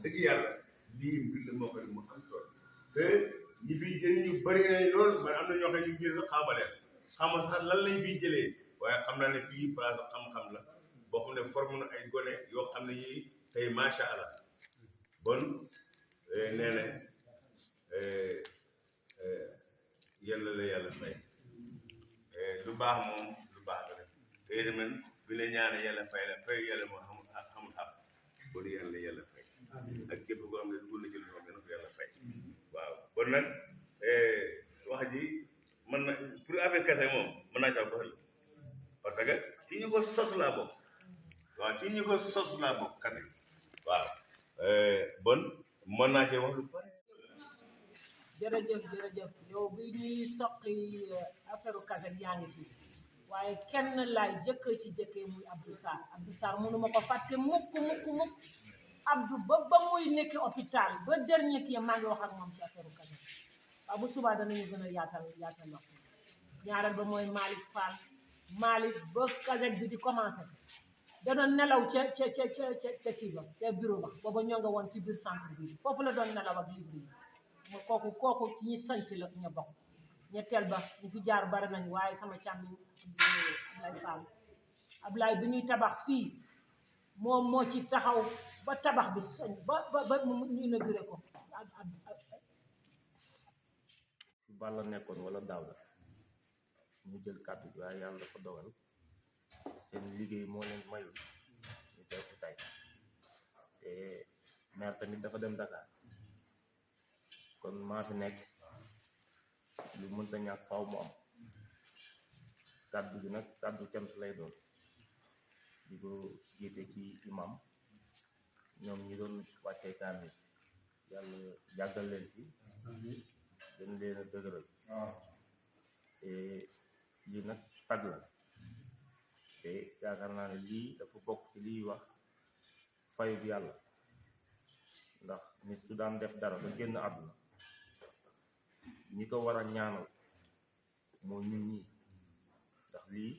dëgg yàlla lii mbir la moo xam ne mu am solo te ñi fiy jël ñu bëri nañ lool man am na ñoo xam ne ñu jël xaabaleen xamal sax lan lañ fiy jëlee waaye xam naa ne fii place xam-xam la boo xam ne forme na ay gone yoo xam ne yii tey macha allah bon nee na yàlla la yàlla fay lu baax moom lu baax la rek te man bi la ñaane yàlla fay la fay yàlla moo xamul xam bon yàlla fay ak képp koo xam ne dugg na ci lu moom ko yàlla fay waaw bon nag wax ji mën na pour affaire kese moom mën naa caa doxal parce que ci ñu ko sos laa bokk waaw ci ñu ko sos laa bokk kese waaw bon mën naa cee wax lu pare. jërëjëf yow bi ñuy soqi affaire kaset yaa ngi fi waaye kenn laay jëkkee muy Abdou Sarr mënuma ko fàtte mukk Abdou ba muy nekk hôpital ba dernier kii maa ngi wax ak moom ci affaire kaset waaw bu subaa danañu gën a yaatal wax ñaareel ba mooy Malick ba kaset bi di commencé da doon nelaw ca kii ba ca bureau ba booba ñoo nga woon ci biir centre bi foofu la doon nelaw ak livre yi kooku ci ñi sanc la ña bokk ñetteel ba ñu fi jaar bari nañ waaye sama càmmiñ Ablaye Fall Ablaye bi ñuy tabax fii moom moo ci taxaw ba tabax bi soñ ba ñu inauguré ko Balla nekkoon wala daaw la mu jël kàddu bi waaye yàlla dafa dogal seen liggéey moo leen mayul ñu teew ci tey te maire tamit dafa dem Dakar kon maa fi nekk lu mënta ñàkk faw mu am kàddu gi nag kàddu cant lay doon di ko jiite ci imam ñoom ñi doon wàccee kaamil yàlla jàggal leen fi gën leen a dëgëral te lii nag sag la te yaakaar naa ne lii dafa bokk ci liy wax fayu bi yàlla ndax nit su daan def dara ba génn àdduna ñi ko war a ñaanal moo ñun ñi ndax lii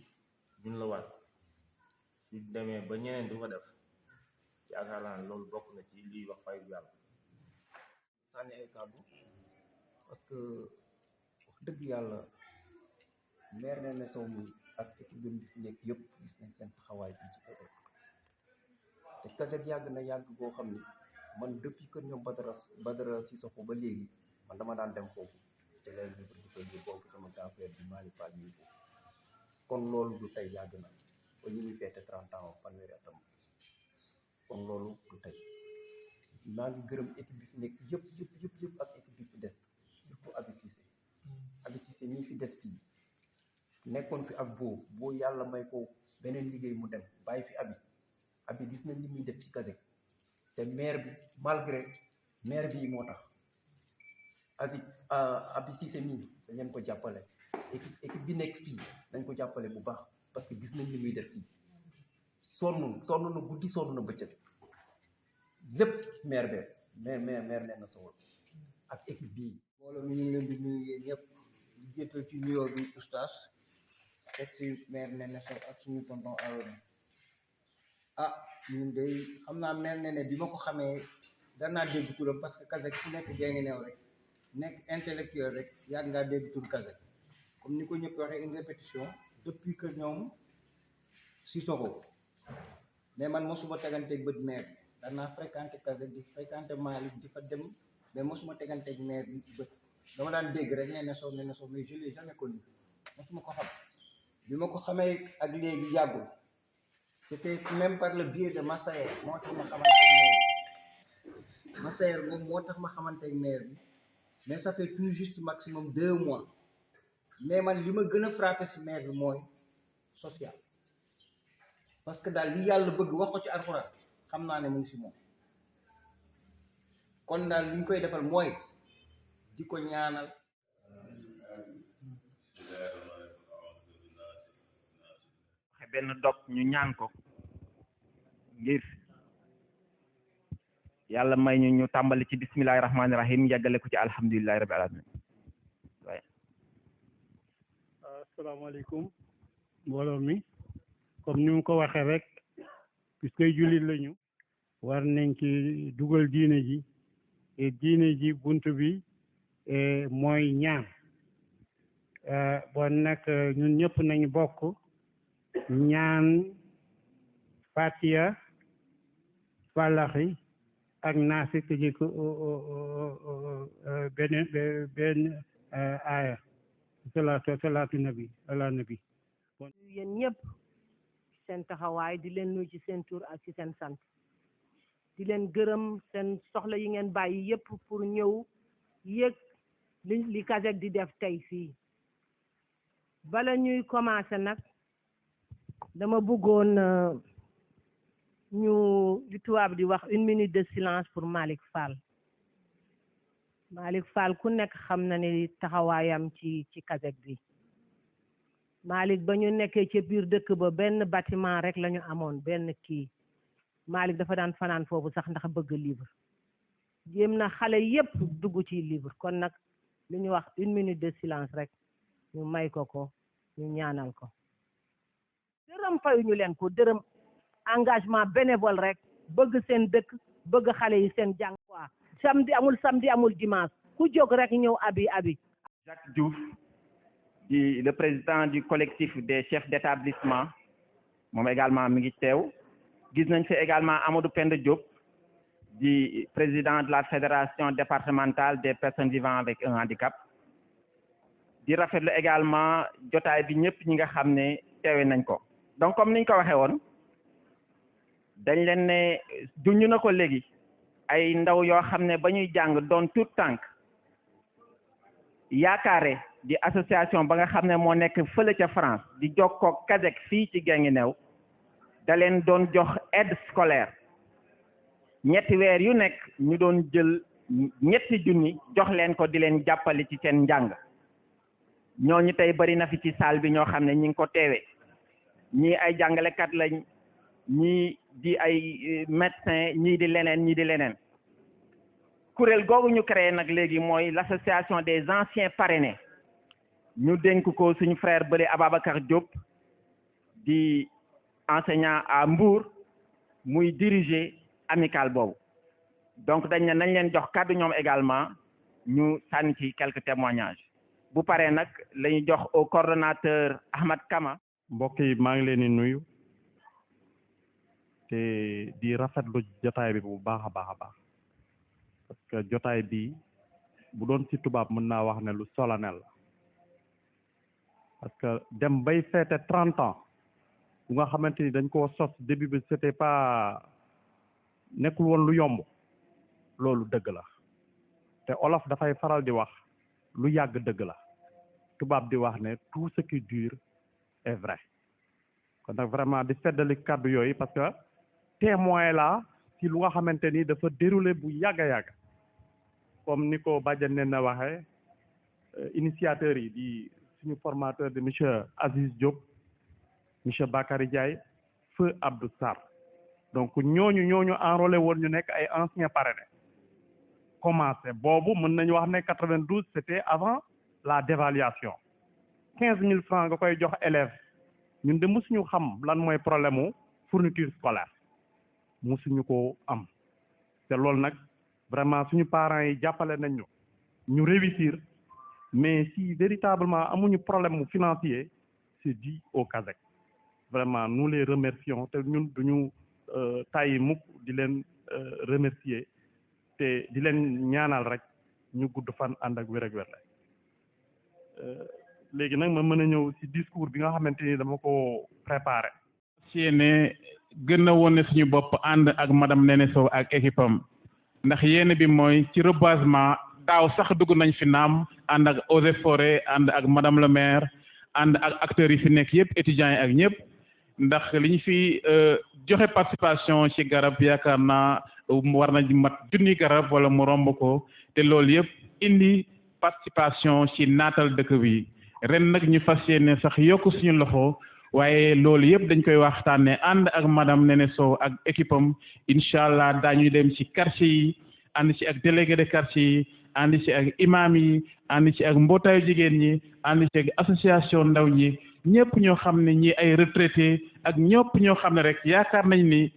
ñun la war su demee ba ñeneen du ko def yaakaar naa ne loolu bokk na ci liy wax fayu bi yàlla sànni ay kàddu parce que wax dëgg yàlla maire Néné Sow mi ak équipe bi fi nekk yëpp gis nañ seen taxawaay bi ci Kaseck te Kaseck yàgg boo xam ni man depuis que ñoom Badara Sissoko ba léegi man dama daan dem foofu te léegi ñu di koy boobu sama grand frère bi Malick Fall ñu foofu kon loolu du tey yàgg na ba ñu ngi feete 30 ans fanweeri atam kon loolu du tey maa ngi gërëm équipe bi fi nekk yëpp ak équipe bi fi des surtout Abi Cissé ñi fi des fii nekkoon fi ak boo yàlla may ko beneen liggéey mu dem bàyyi fi abi gis nañ li muy def ci Kaseck te maire bi malgré maire bi moo tax Abi Cissé mii dañ leen ko jàppale équipe bi nekk fii dañ ko jàppale bu baax parce que gis nañ li muy def fii sonn na guddi sonn na bëccëg lépp maire Néné Sow ak équipe bii mbooloo mi ñu ngi leen di nuyu yéen ñëpp di jëtal ci nuyoo bi oustaz teg si maire Néné Sow ak suñu tonton Arona ñun day xam naa maire Néné bi ma ko xamee danaa dégg turam parce que Kaseck fu nekk Guinguinéo rek nekk intellectuel rek yàgg ngaa dégg tur Kaseck comme ni ko ñëpp waxee une répétition depuis que ñoom Sissoko mais man mosuma teganteeg bët maire bi danaa fréquenté Kaseck di fréquenté Malick di fa dem mais mosuma teganteeg maire bi bët dama daan dégg rek Néné Sow mais je l'ai jamais connu mosuma ko xam bi ma ko xamee ak léegi yàggul c'était même par le biais de Massaer moo tax ma xamante ak maire Massaer moom moo tax ma xamante ak maire bi mais ça fait tout juste maximum 2 mois mais man li ma gën a frappé si maire bi mooy social parce que daal li yàlla bëgg wax ko ci alxuraan xam naa ne mu ngi si moom kon daal li ñu koy defal mooy di ko ñaanal waxe benn dog ñu ñaan ko ngir yàlla may ñu tàmbali ci bismillahi rahmaani rahim yàggale ko ci alhamdulillahi rabbil alamin waaye asalaamaaleykum mbooloo mi comme ni mu ko waxee rek puisque jullit lañu war nañ ci dugal diine ji et diine ji buntu bi mooy ñaan bon nag ñun ñëpp nañu bokk ñaan Fatiha Falaxi ak Naasi tëjee ko benn aaya salaatu nabi ala nabi. yéen ñëpp seen taxawaay di leen nuyu ci seen tur ak ci seen sant di leen gërëm seen soxla yi ngeen bàyyi yëpp pour ñëw yëg li CASEC di def tey fii. bala ñuy commencer nag dama bëggoon ñu li tubaab di wax 1 minute de silence pour Malick Fall. Malick Fall ku nekk xam na ni taxawaayam ci CASEC bi. Malick ba ñu nekkee ci biir dëkk ba benn bâtiment rek la ñu amoon benn kii Malick dafa daan fanaan foofu sax ndax bëgg livre jéem na xale yépp dugg ci livre kon nag lu ñu wax 1 minute de silence rek ñu may ko ñu ñaanal ko. dërëm fayuñu leen ko dërëm engagement bénévole rek bëgg seen dëkk bëgg xale yi seen jàng quoi samedi amul dimanche ku jóg rek ñëw abi. Jacques Diouf le président du collectif des chefs d'établissement moom également mi ngi teew gis nañ fi également Amadou Penda Diop di président de la fédération départementale des personnes vivant avec un handicap di rafetlu également jotaay bi ñëpp ñi nga xam ne teewe nañ ko. donc comme niñ ko waxee woon dañ leen ne duñu na ko léegi ay ndaw yoo xam ne ba ñuy jàng doon tout tànk yaakaare di association ba nga xam ne moo nekk fële ca France di jokkoo CASEC fii ci Guinguinéo da leen doon jox aide scolaire ñetti weer yu nekk ñu doon jël ñetti junni jox leen ko di leen jàppale ci seen njàng ñooñu tey bari na fi ci salle bi ñoo xam ne ñi ngi ko teewee ñii ay jàngalekat lañ ñii di ay médecin ñii di leneen kuréel googu ñu créé nag léegi mooy l'association des anciens parrainés ñu dénk ko suñu frère bële Ababacar Diop di enseignant à Mbour muy diriger amical boobu donc dañ ne nañ leen jox kàddu ñoom également ñu sànni ci quelques témoignages bu paree nag la ñu jox au coordonnateur Ahmad Kama. mbokk yi maa ngi leen di nuyu te di rafetlu jotaay bi bu baax a baax parce que jotaay bi bu doon ci tubaab mën naa wax ne lu solennel la parce que dem bay feete 30 ans bu nga xamante ni dañ koo sos début bi c'était pas nekkul woon lu yomb loolu dëgg la te olof dafay faral di wax lu yàgg dëgg la tubaab di wax ne tout ce qui dure est vrai kon nag vraiment di feddali kàddu yooyu parce que témoin la ci lu nga xamante ni dafa déroulé bu yàgg a yàgg comme ni ko Badiane ne na waxee initiateurs yi di suñu formateur de monsieur Aziz Diop monsieur Bakary Diaye feu Abdou Sarr donc ñooñu enrôlé woon ñu nekk ay anciens parrainés commencé boobu mën nañu wax ne 92 c'était avant la dévaluation 15 000 francs nga koy jox élèves ñun de mësuñu xam lan mooy problème mu fourniture scolaire mësuñu ko am te loolu nag vraiment suñu parents yi jàppale nañ ñu réussir mais si véritablement amuñu problème financier c'est dû au CASEC vraiment nous les remercions te ñun duñu tàyyi mukk di leen remercier te di leen ñaanal rek ñu gudd fan ànd ak wér ak wér léegi nag ma mën a ñëw ci discours bi nga xamante ni dama ko préparé. si ne gën a wone suñu bopp ànd ak madame Néné Sow ak équipe am ndax yéene bi mooy ci reboisement daaw sax dugg nañ fi naam ànd ak eaux et forêt ànd ak madame le maire ànd ak acteurs yi fi nekk yëpp étudiants yi ak ñëpp ndax li ñu fi joxe participation ci garab yaakaar naa war na mat junni garab wala mu romb ko te loolu yëpp indi participation ci naatal dëkk bi ren nag ñu fas yéene sax yokk suñu loxo waaye loolu yëpp dañ koy waxtaanee ànd ak madame Néné Sow ak équipe am incha allah daañuy dem ci quartier yi ànd ci ak délégué de quartier yi ànd ci ak imam yi ànd ci ak mbootaayu jigéen ñi ànd ci ak association ndaw ñi ñëpp ñoo xam ne ñi ay retraité ak ñëpp ñoo xam ne rek yaakaar nañ ni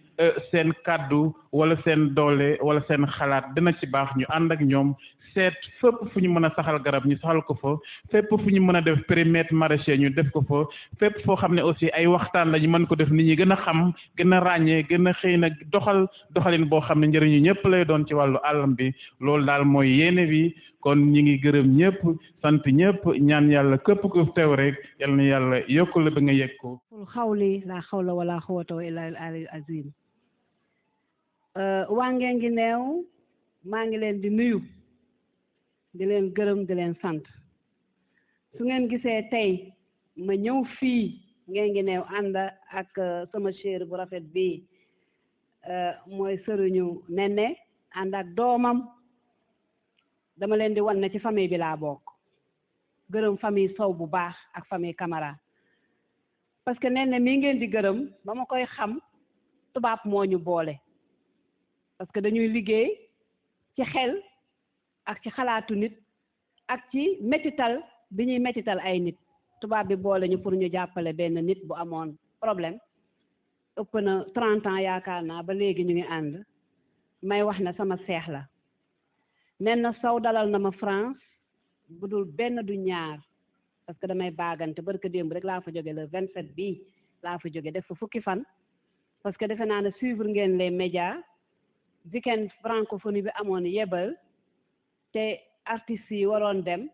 seen kàddu wala seen doole wala seen xalaat dina ci baax ñu ànd ak ñoom seet fépp fu ñu mën a saxal garab ñu saxal ko fa fépp fu ñu mën a def périmètre maraîcher ñu def ko fa fépp foo xam ne aussi ay waxtaan la ñu mën ko def nit ñi gën a xam gën a ràññee gën a xëy na doxalin boo xam ne njëriñu ñëpp lay doon ci wàllu àllam bi loolu daal mooy yéene bi kon ñi ngi gërëm ñëpp sant ñëpp ñaan yàlla képp ku teew rek yal na yàlla yokku la ba nga yegg ko xawli la xawla wala quwwata illa al azim waa Guinguinéo maa ngi leen di nuyu di leen gërëm di leen sant su ngeen gisee tey ma ñëw fii Guinguinéo ànd ak sama chéri bu rafet bii mooy sëriñu Nene ànd ak doomam dama leen di wan ne ci famille bi laa bokk gërëm famille Sow bu baax ak famille Camara parce que Nene mii ngeen di gërëm ba ma koy xam tubaab moo ñu boole parce que dañuy liggéey ci xel ak ci xalaatu nit ak ci métital bi ñuy métital ay nit tubaab bi boole ñu pour ñu jàppale benn nit bu amoon problème ëpp na 30 ans yaakaar naa ba léegi ñu ngi ànd may wax ne sama seex la Nene Sow dalal na ma France bu dul benn du ñaar parce que damay baagante barka démb rek laa fa jóge le 27 bii laa fa jóge def fa fukki fan parce que defe naa ne suivre ngeen les médias weekend francophonie bi amoon yebal te artistes yi waroon dem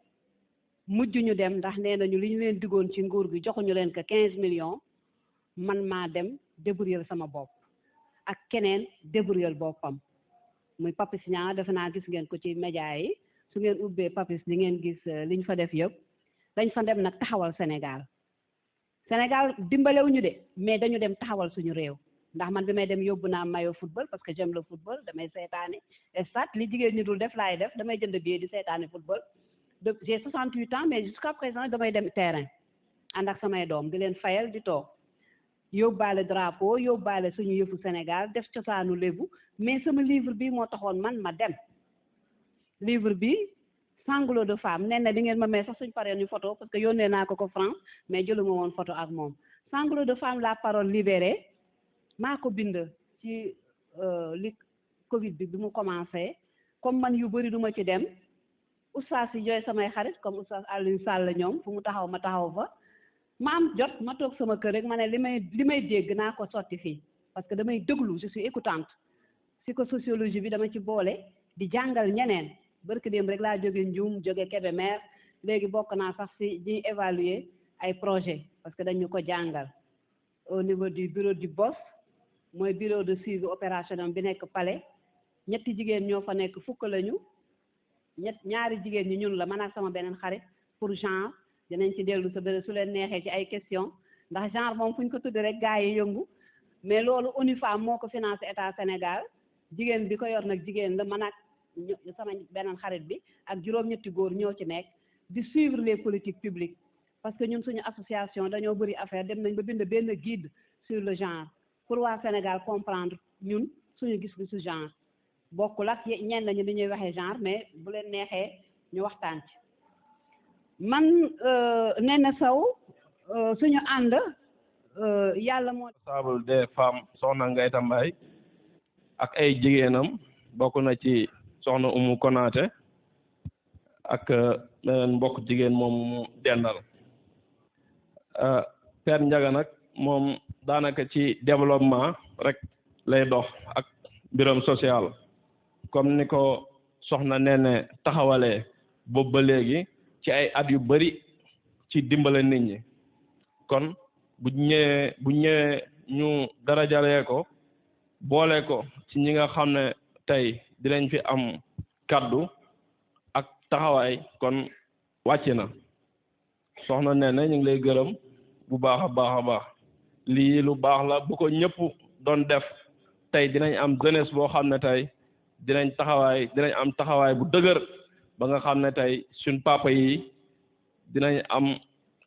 mujj ñu dem ndax nee nañu li ñu leen diggoon ci nguur gi joxuñu leen ko 15 millions man maa dem débrouiller sama bopp ak keneen débrouiller boppam muy Papis Niang defe naa gis ngeen ko ci média yi su ngeen ubbee Papis li ngeen gis liñ fa def yëpp dañ fa dem nag taxawal Sénégal dimbalewuñu de mais dañu dem taxawal suñu réew ndax man bi may dem yóbbu naa maillot football parce que j'aime le football damay seetaani stade li jigéen ñi dul def laay def damay jënd billet di seetaani football j'ai 68 ans mais jusqu'à présent damay dem terrain ànd ak samay doom di leen fayal di toog yóbbaale drapeau yóbbaale suñu yëfu Sénégal def cosaanu lébu mais sama livre bi moo taxoon man ma dem livre bi Sanglots de femme nee na di ngeen ma may sax suñ paree ñu photo parce que yónnee naa ko France mais jëluma woon photo ak moom Sanglots de femme la parole libérée maa ko bind ci li Covid bi mu commencé comme man yu bëri duma ci dem oustaz yi jooy samay xarit comme oustaz Alioune Sall ñoom fu mu taxaw ma taxaw fa ma am jot ma toog sama kër rek ma ne li may dégg naa ko sotti fii parce que damay déglu je suis écoutante psychosociologie bi dama ci boole di jàngal ñeneen barke dem rek laa jóge Ndioum jóge Kébémer léegi bokk naa sax si ñuy évaluer ay projet parce que dañu ko jàngal au niveau du bureau du boss mooy bureau de suivi opérationnel bi nekk Palais ñetti jigéen ñoo fa nekk fukk lañu ñaari jigéen ñi ñun la man ak sama beneen xarit pour genre dinañ ci dellu sa bëre su leen neexee ci ay question ndax genre moom fu ñu ko tuddi rek gars yi yëngu mais loolu ONU Femmes moo ko financé état Sénégal jigéen bi ko yor nag jigéen la man ak sama beneen xarit bi ak juróom-ñetti góor ñoo ci nekk di suivre les politiques publiques parce que ñun suñu association dañoo bëri affaire dem nañ ba bind benn guide sur le genre pour waa Sénégal comprendre ñun suñu gis-gisu genre bokkul ak ñenn ñi dañuy waxee genre mais bu leen neexee ñu waxtaan ci man Nene Sow suñu ànd yàlla moo responsable des femmes soxna Ngayta Mbaye ak ay jigéenam bokk na ci soxna Umu Konaté ak beneen mbokk jigéen moom dendal Père Ndiaga nag moom daanaka ci développement rek lay dox ak mbiram social comme ni ko soxna Nene taxawalee boobu ba léegi ci ay at yu bari ci dimbale nit ñi kon bu ñëwee ñu darajalee ko boole ko ci ñi nga xam ne tey dinañ fi am kaddu ak taxawaay kon wàcc na soxna Nene ñu ngi lay gërëm bu baax a baax a baax lii lu baax la bu ko ñëpp doon def tey dinañ am jeunesse boo xam ne tey dinañ am taxawaay bu dëgër ba nga xam ne tey suñ papa yi dinañ am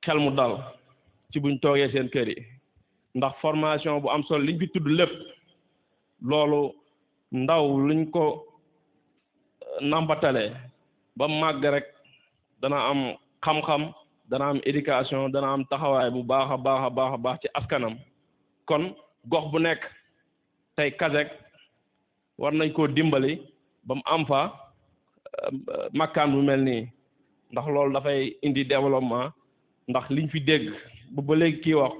xel mu dal ci buñ toogee seen kër yi ndax formation bu am solo liñ fi tudd lépp loolu ndaw luñ ko nampatalee ba màgg rek dana am xam-xam dana am éducation dana am taxawaay bu baax a baax a baax a baax ci askanam kon gox bu nekk tey Kazek war nañ koo dimbali ba mu am fa makkaan bu mel nii ndax loolu dafay indi développement ndax liñ fi dégg ba léegi kii wax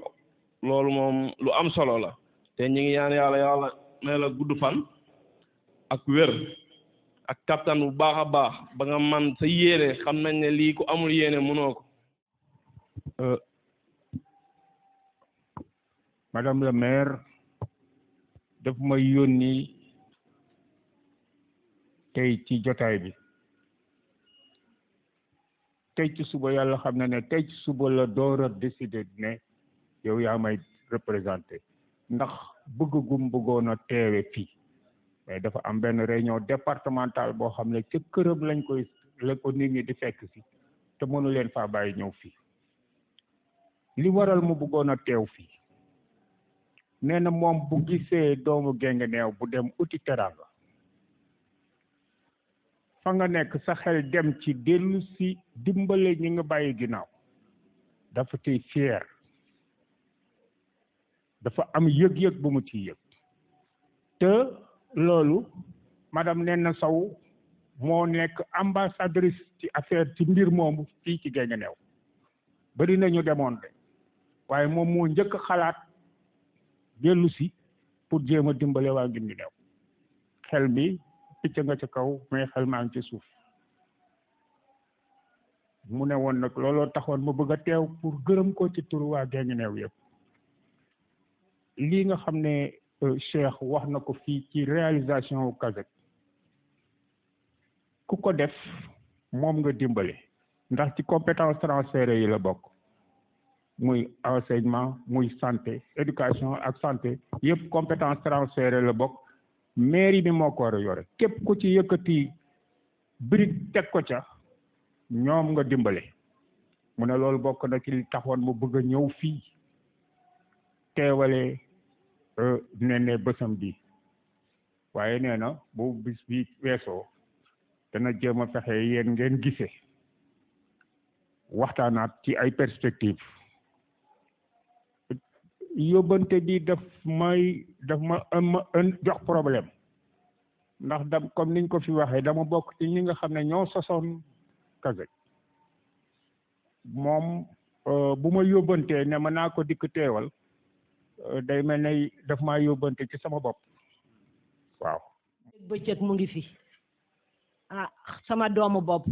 loolu moom lu am solo la te ñu ngi ñaan yàlla may la gudd fan ak wér ak kattan bu baax a baax ba nga man sa yéene xam nañ ne lii ku amul yéene mënoo ko. Madame le maire daf ma yónni tey ci jotaay bi tey ci suba yàlla xam na ne tey ci suba la door a décider ne yow yaa may représenté ndax bëggoon a teewe fii mais dafa am benn réunion départementale boo xam ne ca këram la ko nit ñi di fekk si te mënu leen faa bàyyi ñëw fii li waral mu bëggoon a teew fii nee na moom bu gisee doomu Guinguinéo bu dem uti teranga fa nga nekk sa xel dem ci dellu si dimbale ñi nga bàyyi ginnaaw dafa ciy fier dafa am yëg-yëg bu mu ciy yëg te loolu madame Néné Sow moo nekk ambassadrice ci affaire ci mbir moomu fii ci Guinguinéo bari nañu demoon de waaye moom moo njëkk xalaat dellu si pour jéem a dimbale waa Guinguinéo xel mi picc nga ca kaw mais xel maa ngi ci suuf mu ne woon nag looloo taxoon ma bëgg a teew pour gërëm ko ci turu waa Guinguinéo yëpp lii nga xam ne Cheikh wax na ko fii ci réalisation wu Kazek ku ko def moom nga dimbale ndax ci compétence transférées yi la bokk muy enseignement muy santé éducation ak santé yëpp compétence transférées la bokk mairie bi moo ko war a yore képp ku ci yëkkati brique teg ko ca ñoom nga dimbale mu ne loolu bokk na ci li taxoon mu bëgg a ñëw fii teewale Néné bësam bi waaye nee na bu bis bi weesoo dana jéem a fexe yéen ngeen gisee waxtaanaat ci ay perspectives yóbbante bi daf ma jox problème ndax comme niñ ko fi waxee dama bokk ci ñi nga xam ne ñoo sosoon Kazek moom bu ma yóbbantee ne ma naa ko dikk teewal day mel ne daf maa yóbbante ci sama bopp waaw. bëccëg mu ngi fi sama doomu bopp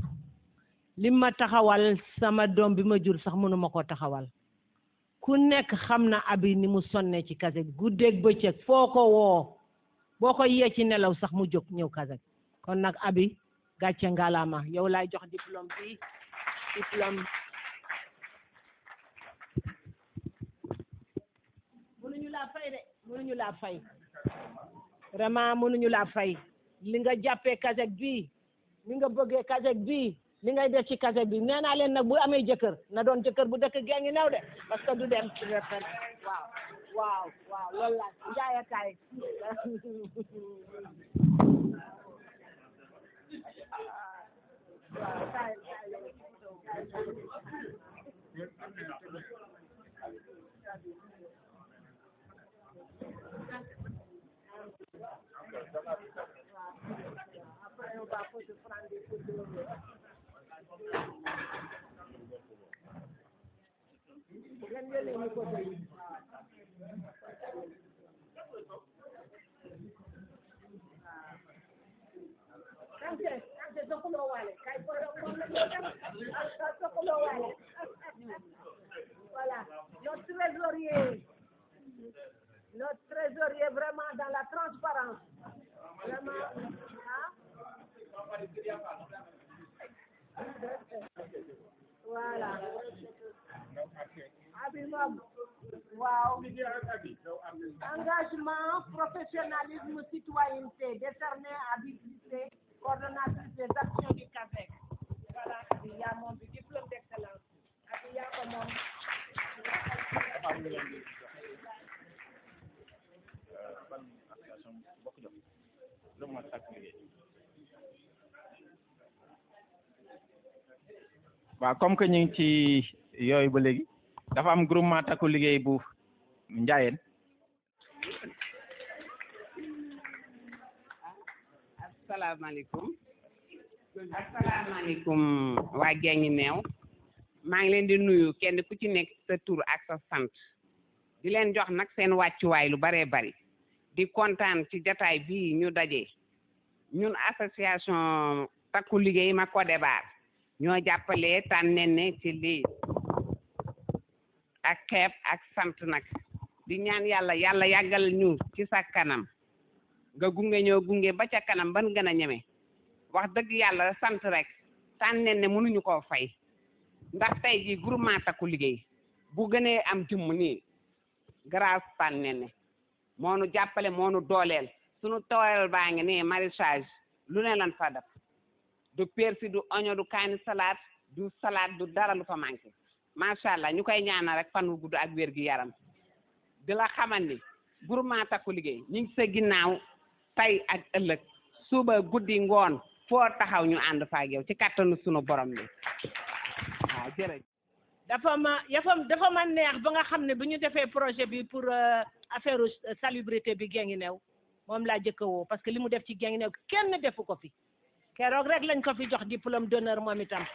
li ma taxawal sama doom bi ma jur sax mënuma koo taxawal ku nekk xam na abi ni mu sonne ci Kazek guddeeg bëccëg foo ko woo boo ko yee ci nelaw sax mu jóg ñëw Kazek kon nag abi gàcce ngalaama yow laay jox diplôme bi mënuñu laa fay de mënuñu laa fay vraiment mënuñu laa fay li nga jàppee Kazek bi li nga bëggee Kazek bi li ngay def ci Kazek bi nee naa leen nag bu amee jëkkër na doon jëkkër bu dëkk Guinguinéo de parce que du dem ci refen waaw loolu la njaayakaay après on va se prendre des photos. Voilà, notre trésorier vraiment dans la transparence. Vraiment, voilà. Wow. Engagement, professionnalisme, citoyenneté, décerné à Bicité, coordonnatrice des actions du Kazek. Voilà, il y a mon diplôme d'excellence. Il y a comment. waaw comme que ñu ngi ci yooyu ba léegi dafa am groupement takku liggéey bu Njaayeen asalaamaaleykum waa Guinguinéo maa ngi leen di nuyu kenn ku ci nekk sa tur ak sa sant di leen jox nag seen wàccuwaay lu baree bari di kontaan ci jataay bii ñu daje ñun association takku liggéey ma Codébar ñoo jàppale Tànnene ci lii ak xeeb ak sant nag di ñaan yàlla yàggal ñu ci sa kanam nga gunge ñoo gunge ba ca kanam ban gën a ñeme wax dëgg yàlla sant rek Tànnene mënuñu koo fay ndax tey ji groupement takku liggéey bu gënee am jëmm nii grâce Tànnene moo nu jàppale moo nu dooleel sunu tool baa ngi nii maraîchage lu ne lan fa def du persil du oignon du kaani salade du salade du dara lu fa manqué macha allah ñu koy ñaanal rek fan wu gudd ak wér gi yaram di la xamal ni groupement takku liggéey ñu ngi sa ginnaaw tey ak ëllëg suba guddi ngoon foo taxaw ñu ànd fa ak yow ci kattanu sunu borom bi waaw jërëjëf. dafa ma neex ba nga xam ne bu ñu defee projet bi pour affaire salubrité bi Guinguinéo moom laa jëkk woo parce que li mu def ci Guinguinéo kenn defu ko fi keroog rek lañ ko fi jox diplôme d'honneur moom itam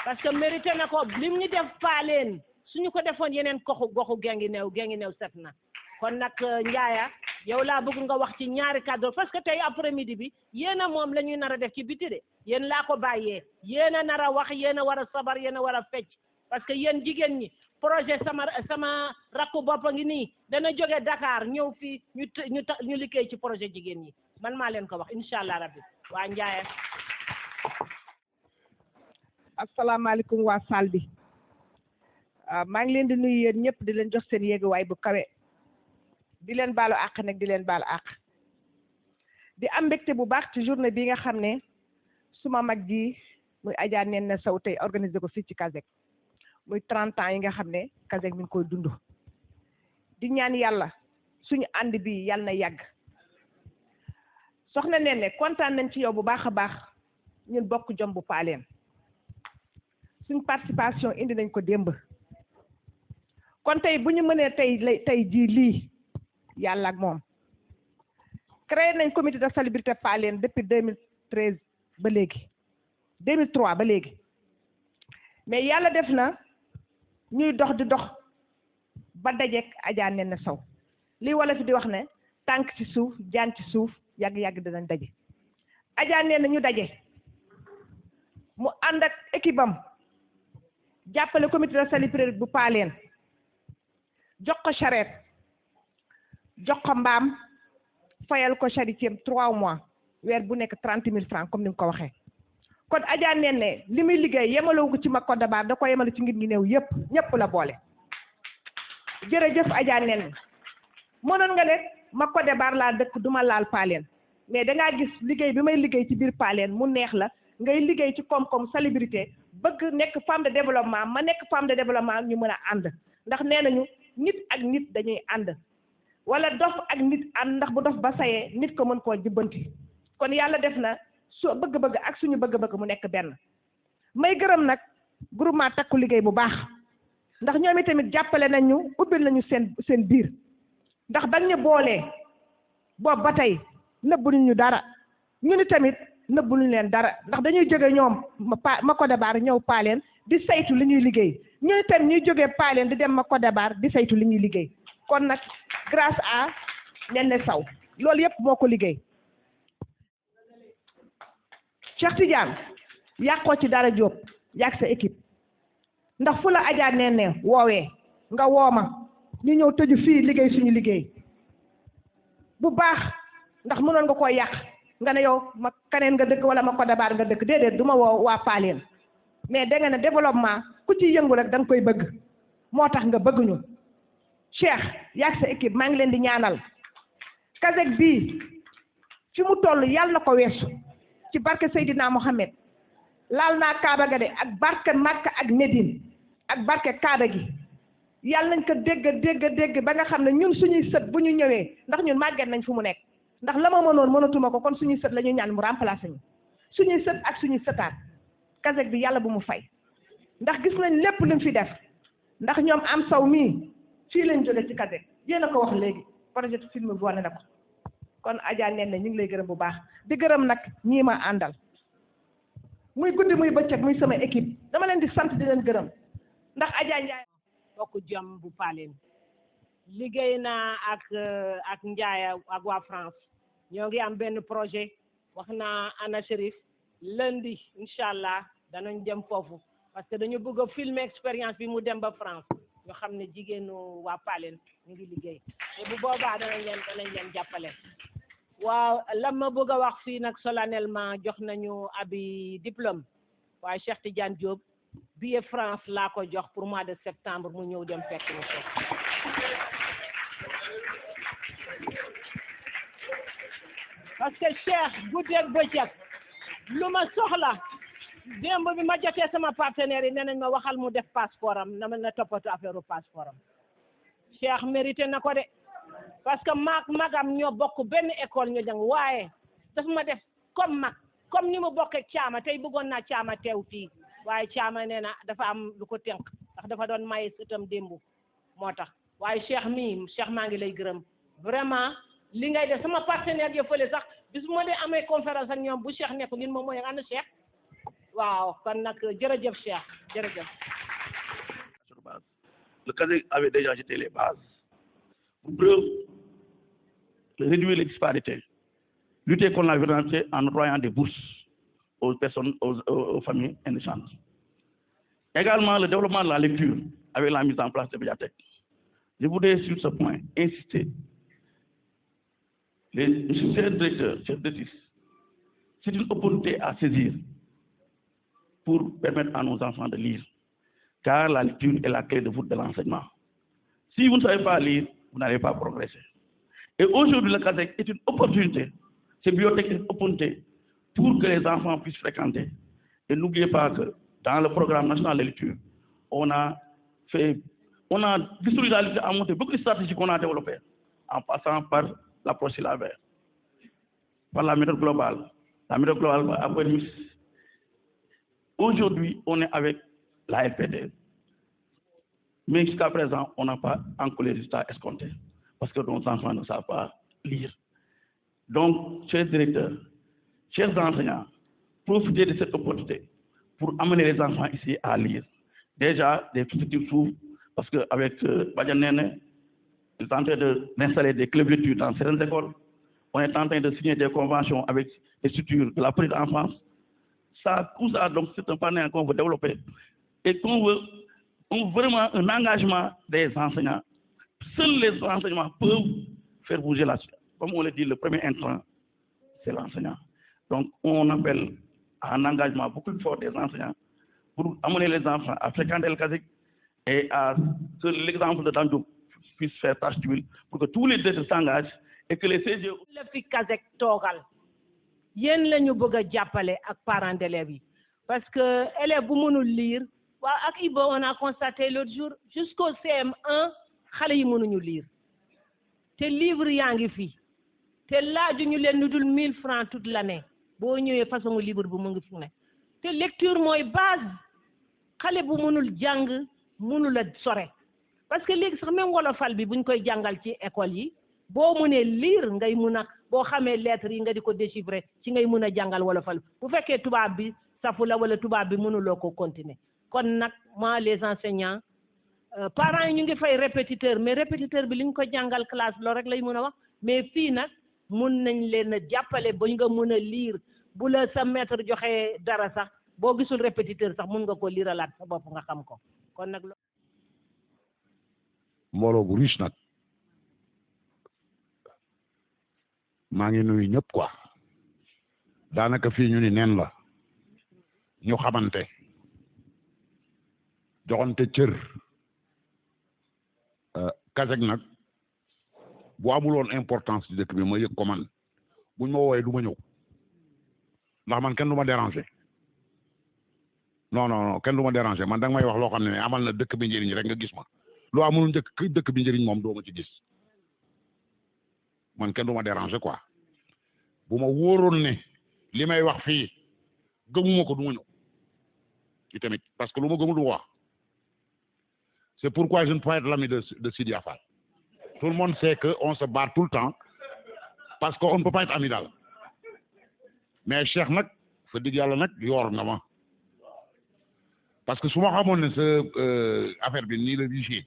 parce que mérité na ko lim ñu def paaleen suñu ko defoon yeneen goxu Guinguinéo set na kon nag Ndiaya yow laa bëgg nga wax ci ñaari kàddu parce que tey après midi bi yéen a moom la ñuy nar a def ci biti de yéen laa ko bàyyee yéen a nar a wax yéen a war a sabar yéen a war a fecc parce que yéen jigéen ñi projet sama rakku bopp ngi nii dana jóge Dakar ñëw fii ñu liggéey ci projet jigéen ñi man maa leen ko wax incha allah rabbi waa Ndiaye. asalaamaaleykum waa salle bi maa ngi leen di nuyu yéen ñëpp di leen jox seen yéeguwaay bu kawe di leen baalu àq nag di leen baalu àq di am mbégte bu baax ci journée bi nga xam ne suma mag ji muy Adja Néné Sow tey organisé ko fii ci Kazek muy 30 ans yi nga xam ne Kazek mi ngi koy dund di ñaan yàlla suñu ànd bi yàlla na yàgg soxna Néné kontaan nañ ci yow bu baax a baax ñun bokk jom bu paaleen suñ participation indi nañ ko démb kon tey bu ñu mënee tey jii lii yàlla ak moom créé nañ comité de salubrité paaleen depuis 2013 ba léegi 2003 ba léegi mais yàlla def na ñuy dox di dox ba dajeek Adja Néné Sow lii wala fi di wax ne tànk ci suuf jaan ci suuf yàgg-yàgg dinañ daje Adja Néné ñu daje mu ànd ak équipe am jàppale comité de salubrité bu paaleen jox ko charrette jox ko mbaam fayal ko charitier 3 mois weer bu nekk 30 000 francs comme ni mu ko waxee kon Adja Néné li muy liggéey yemalewu ko ci ma Codébar da ko yemale ci Guinguinéo yëpp ñëpp la boole jërëjëf Adja Néné mënoon nga ne ma Codébar laa dëkk duma laal paaleen mais dangaa gis liggéey bi may liggéey ci biir paaleen mu neex la ngay liggéey ci koom-koom salubrité bëgg nekk femme de développement ma nekk femme de développement ñu mën a ànd ndax nee nañu nit ak nit dañuy ànd wala dof ak nit ànd ndax bu dof ba sayee nit ko mën koo jubbanti kon yàlla def na su bëgg-bëgg ak suñu bëgg-bëgg mu nekk benn may gërëm nag groupement takku liggéey bu baax ndax ñoom itamit jàppale nañu ubbil nañu seen biir ndax bañ ñu boolee boobu ba tey nëbbuñu ñu dara ñu ni tamit nëbbuñu leen dara ndax dañuy jóge ñoom ma Codébar ñëw paaleen di saytu li ñuy liggéey ñu itam ñuy jógee paaleen di dem ma Codébar di saytu li ñuy liggéey kon nag grâce à Néné Sow loolu yëpp moo ko liggéey Cheikh Tidiane yàqoo ci dara Jóob yàq sa équipe ndax fu la Adja Néné woowee nga wooma ñu ñëw tëju fii liggéey suñu liggéey bu baax ndax mënoon nga koo yàq nga ne yow ma kaneen nga dëkk wala ma Codébar nga dëkk déedéet du ma woo waa paaleen mais da nga ne développement ku ci yëngu rek da nga koy bëgg moo tax nga bëgg ñu Cheikh yàq sa équipe maa ngi leen di ñaanal Kazek bii fi mu toll yàlla na ko weesu ci barke Seydina Mohamed laal naa Kaaba ga de ak barke Makka ak Médine ak barke Kaaba gi yàlla nañ ko dégg ba nga xam ne ñun suñuy sët bu ñu ñëwee ndax ñun màgget nañ fu mu nekk ndax la ma mënoon mënatuma ko kon suñuy sët la ñuy ñaan mu remplacer ñu suñuy sët ak suñuy sëtaat Kazek bi yàlla bu mu fay ndax gis nañ lépp lu mu fi def ndax ñoom am saw mii fii lañ jóge ci Kazek yéen a ko wax léegi projet film bi wane na ko kon Adja nen ñu ngi lay gërëm bu baax di gërëm nag ñii ma àndal muy guddi muy bëccëg muy sama équipe dama leen di sant di leen gërëm ndax Adja Ndiaye bokk jom bu Paleen liggéey naa ak Ndiaye ak waa France ñoo ngi am benn projet wax naa Anna Chérif lundi incha allah danañ dem foofu parce que dañu bëgg a filmer expérience bi mu dem ba France ñu xam ne jigéenu waa Paleen ñu ngi liggéey te bu boobaa danañ leen jàppale. waaw lan ma bëgg a wax fii nag solennellement jox nañu abi diplôme waaye Cheikh Tidiane Diop billet France laa ko jox pour mois de septembre mu ñëw dem fekk ñu ko parce que Cheikh guddeeg bëccëg lu ma soxla démb bi ma jotee sama partenaire yi nee nañ ma waxal mu def passeport am na toppatoo affaire passeport am Cheikh mérité na ko de parce que magam ñoo bokk benn école ñu jàng waaye daf ma def comme mag comme ni mu bokkee caama tey bëggoon naa caama teew fii waaye caama nee na dafa am lu ko tënk ndax dafa doon maye sëtam démb moo tax waaye Cheikh maa ngi lay gërëm vraiment li ngay def sama partenaire yo fële sax bis bu ma dee amee conférence ak ñoom bu Cheikh nekk ngeen moom mooy ànd Cheikh waaw kon nag jërëjëf Cheikh jërëjëf. Le CASEC avait déjà jeté les bases pour preuve réduire les disparités, lutter contre la vulnérabilité en octroyant des bourses aux personnes, aux familles indécentes. Également le développement de la lecture avec la mise en place des médiathèques. Je voudrais sur ce point insister. Monsieur le directeur, chef de service, c'est une opportunité à saisir pour permettre à nos enfants de lire, car la lecture est la clé de voûte de l'enseignement. Si vous ne savez pas lire, vous n'allez pas progresser. Et aujourd'hui, le CASEC est une opportunité, cette bibliothèque est une opportunité pour que les enfants puissent fréquenter. Et n'oubliez pas que dans le programme national de lecture, on a distribué la lecture à monter beaucoup de stratégies qu'on a développées, en passant par l'approche syllabaire, par la méthode globale après mix. Aujourd'hui, on est avec la LPD. Mais jusqu'à présent, on n'a pas encore les résultats escomptés parce que nos enfants ne savent pas lire. Donc, chers directeurs, chers enseignants, profitez de cette opportunité pour amener les enfants ici à lire. Déjà, des structures s'ouvrent parce qu'avec Badianene, on est en train d'installer des clubs d'études dans certaines écoles. On est en train de signer des conventions avec les structures de la petite enfance. Tout ça, donc, c'est un partenariat qu'on veut développer et qu'on veut vraiment un engagement des enseignants. Seuls les enseignants peuvent faire bouger la société. Comme on le dit, le premier intrant, c'est l'enseignant. Donc, on appelle à un engagement beaucoup plus fort des enseignants pour amener les enfants à fréquenter le CASEC et à que l'exemple de Danjo puisse faire tâche d'huile pour que tous les deux s'engagent et que les CGE... Le fi CASEC toogal yéen la ñu bëgg a jàppale ak parents d'élèves yi parce que élève bu mënul lire waaw ak Ibo on a constaté l'autre jour jusqu'au CM1 xale yi mënuñu lire te livre yaa ngi fi te laajuñu leen lu dul 1000 francs toute l'année boo ñëwee façon livre bu mu ngi fu ne te lecture mooy base xale bu mënul jàng mënul a sore parce que léegi sax même wolofal bi buñ koy jàngal ci école yi boo mënee lire ngay mun a boo xamee lettres yi nga di ko déchiffrer ci ngay mun a jàngal wolofal bu fekkee tubaab bi safu la wala tubaab bi mënuloo ko continuer kon nag moi les enseignants parents yi ñu ngi fay répétiteur mais répétiteur bi li ñu ko jàngal classe loolu rek lay mën a wax mais fii nag mun nañ leen a jàppale ba nga mën a lire bu la sa maître joxee dara sax boo gisul répétiteur sax mun nga ko liiralaat sa bopp nga xam ko kon nag mbooloo bu riche nag maa ngi nuyu ñëpp quoi daanaka fii ñu ni neen la ñu xamante joxante cër CASEC nag bu amuloon importance ci dëkk bi ma yëg ko man buñ ma woowee du ma ñëw ndax man kenn du ma déranger non kenn du ma déranger man da nga may wax loo xam ne amal na dëkk bi njëriñ rek nga gis ma loo amul dëkk bi njëriñ moom doo ma ci gis man kenn du ma déranger quoi bu ma wóoroon ne li may wax fii gëmuma ko du ma ñëw ci tamit parce que lu ma gëmul du ma wax c'est pourquoi je ne peux pas être l'ami de Sidi Afal tout le monde sait que on se bat tout le temps parce que on ne peut pas être ami daal mais Cheikh nag fa digg yàlla nag yoor nga ma parce que su ma xamoon ne sa affaire bi nii la vigé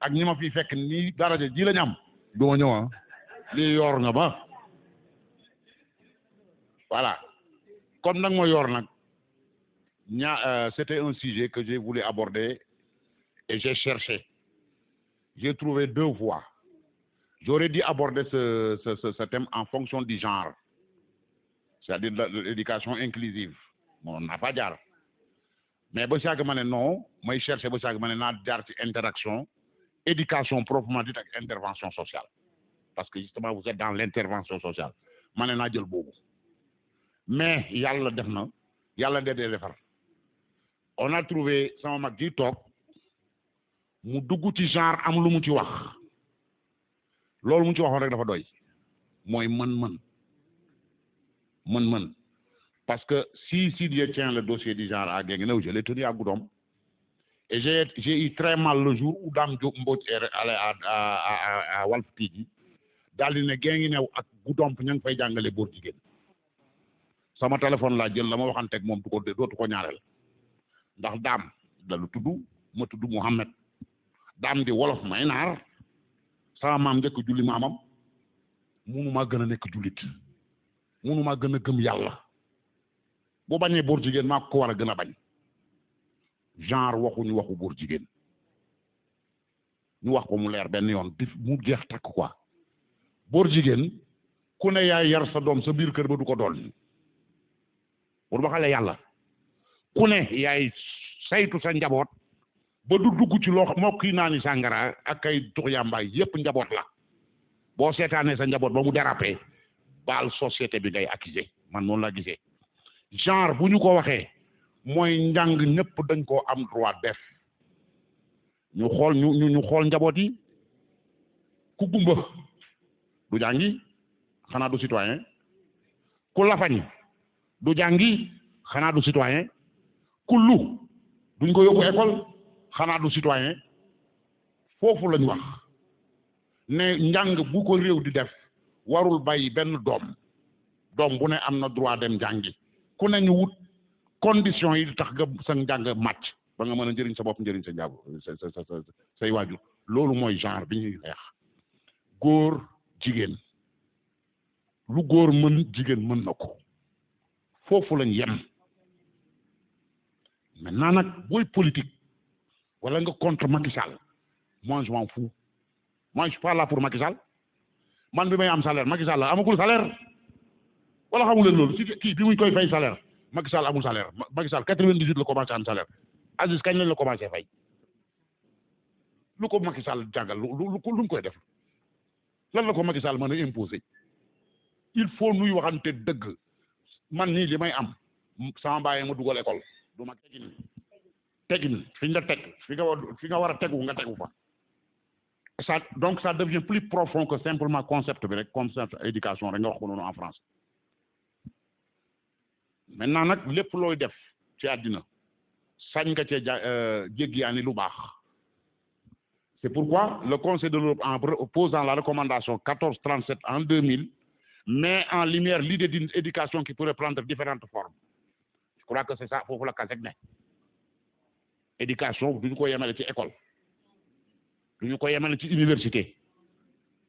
ak ñi ma fi fekk nii daraja ji la ñu am du ma ñëw ah lii yoor nga ma voilà comme nag ma yoor nag c'était un sujet que j'ai voulu aborder et j'ai cherché j'ai trouvé 2 voies j'aurais dû aborder ce thème en fonction du genre c'est-à-dire l'éducation inclusive bon n'a pas jaar mais ba saag ma ne non may chercher ba saag ma ne naa jaar ci interaction éducation proprement dite ak intervention sociale parce que justement vous êtes dans l'intervention sociale ma ne naa jël boobu mais yàlla def na yàlla dee defar on a trouvé sama mag ji toog mu dugg ci genre am lu mu ci wax loolu mu ci waxoon rek dafa doy mooy mën-mën parce que si Dieu tient le dossier du genre à Guinguinéo je l'ai tenu à Goudomp et j'ai eu très mal le jour où Dame Diop Mbodj est allé à Walf TV daal di ne Guinguinéo ak Goudomp ña ngi fay jàngale góor jigéen sama téléphone laa jël la ma waxanteeg moom dootu ko ñaareel ndax daam da lu tudd ma tudd Mouhamed daam di wolof may naar sama maam njëkk julli maamam munumaa gën a nekk jullit munumaa gën a gëm yàlla boo bañee góor jigéen maa ko war a gën a bañ genre waxuñu waxu góor jigéen ñu wax ko mu leer benn yoon di mu jeex takk quoi góor jigéen ku ne yaay yar sa doom sa biir kër ba du ko doon pour waxale yàlla ku ne yaay saytu sa njaboot ba du dugg ci loo moo kii naa ni sàngara ak kay tux yàmbaay yépp njaboot la boo seetaanee sa njaboot ba mu dérapé baal société bi ngay accusé man noonu la gisee genre bu ñu ko waxee mooy njàng ñëpp dañ koo am droit def ñu xool ñu xool njaboot yi ku gumba du jàngi xanaa du citoyen ku lafañ du jàngi xanaa du citoyen ku lu duñ ko yóbbu école xanaa du citoyen foofu lañ wax ne njàng bu ko réew di def warul bàyyi benn doom bu ne am na droit dem jàngi ku ne ñu wut condition yi tax nga sa njàng màcc ba nga mën a njëriñ sa bopp njëriñ sa njaabu say waajur loolu mooy genre bi ñuy xeex góor jigéen lu góor mën jigéen mën na ko foofu lañ yem maintenant nag booy politique wala nga contre Macky Sall moi je m'en fous moi je suis pas là pour Macky Sall man bi may am salaire Macky Sall amagul salaire wala xamu leen loolu si kii bi muy koy fay salaire Macky Sall amul salaire Macky Sall 98 la commencé am salaire Aziz kañ lañ la commencé fay lu ko Macky Sall jàngal lu mu koy def lan la ko Macky Sall mën a imposer il faut nuy waxante dëgg man nii li may am sama bàyyi ma dugal école du ma tegin fi ñu la teg fi nga war a tegu nga tegu fa ça donc ça devient plus profond que simplement concept bi rek concept éducation rek nga wax ko noonu en France maintenant nag lépp looy def ci àddina sañ nga cee jéggiyaani lu baax c'est pourquoi le Conseil de l'Europe en posant la recommandation 1437 en 2000 met en lumière l'idée d'une éducation qui pourrait prendre différentes formes je crois que c'est ça foofu la kasek ne éducation duñu ko yemale ci école duñu ko yemale ci université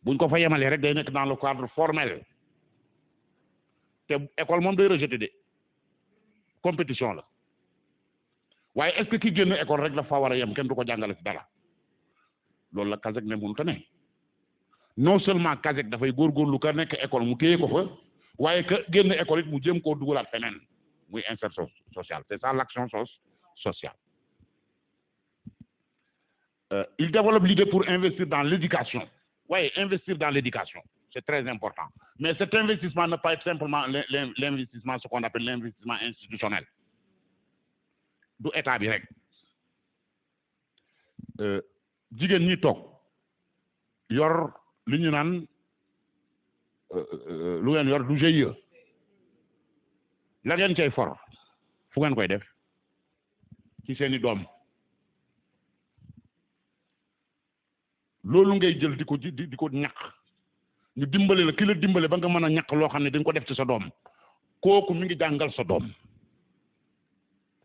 buñ ko fa yemalee rek day nekk dans le cadre formel te école moom day rejeté de compétition la waaye est-ce que ki génn école rek la fa war a yem kenn du ko jàngale ci dara loolu la kasek ne mënut a ne non seulement kasek dafay góorgóorlu ka nekk école mu téye ko fa waaye que génn école it mu jéem koo dugalaat feneen muy insertion sociale c'est ça l'action sociale il développe l'idée pour investir dans l'éducation oui investir dans l'éducation c'est très important mais cet investissement ne peut pas être simplement l'investissement ce qu'on appelle l'investissement institutionnel du état bi rek jigéen ñi toog yor li ñu naan lu ngeen yor du GIE la ngeen cay for fu ngeen koy def ci seeni doom loolu ngay jël di ko ñàkk ñu dimbale la ki la dimbale ba nga mën a ñàkk loo xam ne dañ ko def ci sa doom kooku mi ngi jàngal sa doom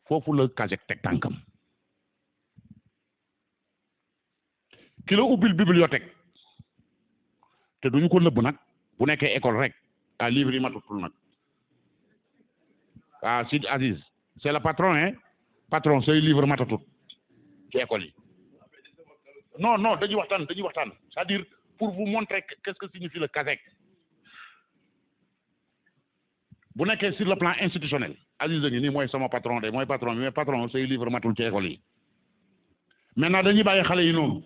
foofu la CASEC teg tànkam ki la ubbil bibliothèque te duñu ko nëbb nag bu nekkee école rek ah livre yi matutul nag ah Sid Aziz c'est le patron hein patron say livre matatut ci école yi non non dañuy waxtaan c'est-à-dire pour vous montrer qu'est-ce que signifie le CASEC bu nekkee sur le plan institutionnel Aziz a ngi nii mooy sama patron de mooy patron bi mais patron say livre matul ci école yi maintenant dañuy bàyyi xale yi noonu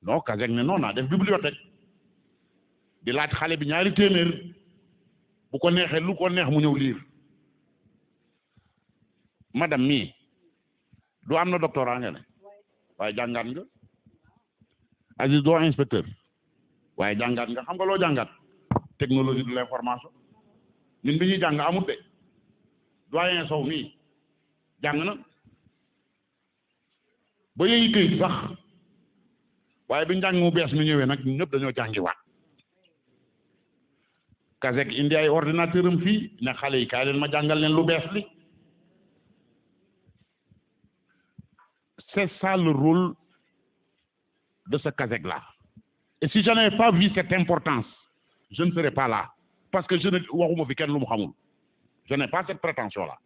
non CASEC ne non naa def bibliothèque di laaj xale bi ñaari téeméer bu ko neexee lu ko neex mu ñëw lire madame mii du am na doctorat nga ne waaye jàngaat nga Aziz doo inspecteur waaye jàngaat nga xam nga loo jàngaat technologie de l'information ñun bi ñuy jàng amut de doyen Sow mii jàng na ba yooyu këyit sax waaye bi njàng mu bees mi ñëwee nag ñun ñëpp dañoo jàngiwaat CASEC indi ay ordinateur am fii ne xale yi kaay leen ma jàngal leen lu bees li c'est ça le rôle de ce CASEC là et si je n'avais pas vu cette importance je ne serais pas là parce que je ne waxuma fi kenn lu mu xamul je n'ai pas cette prétention là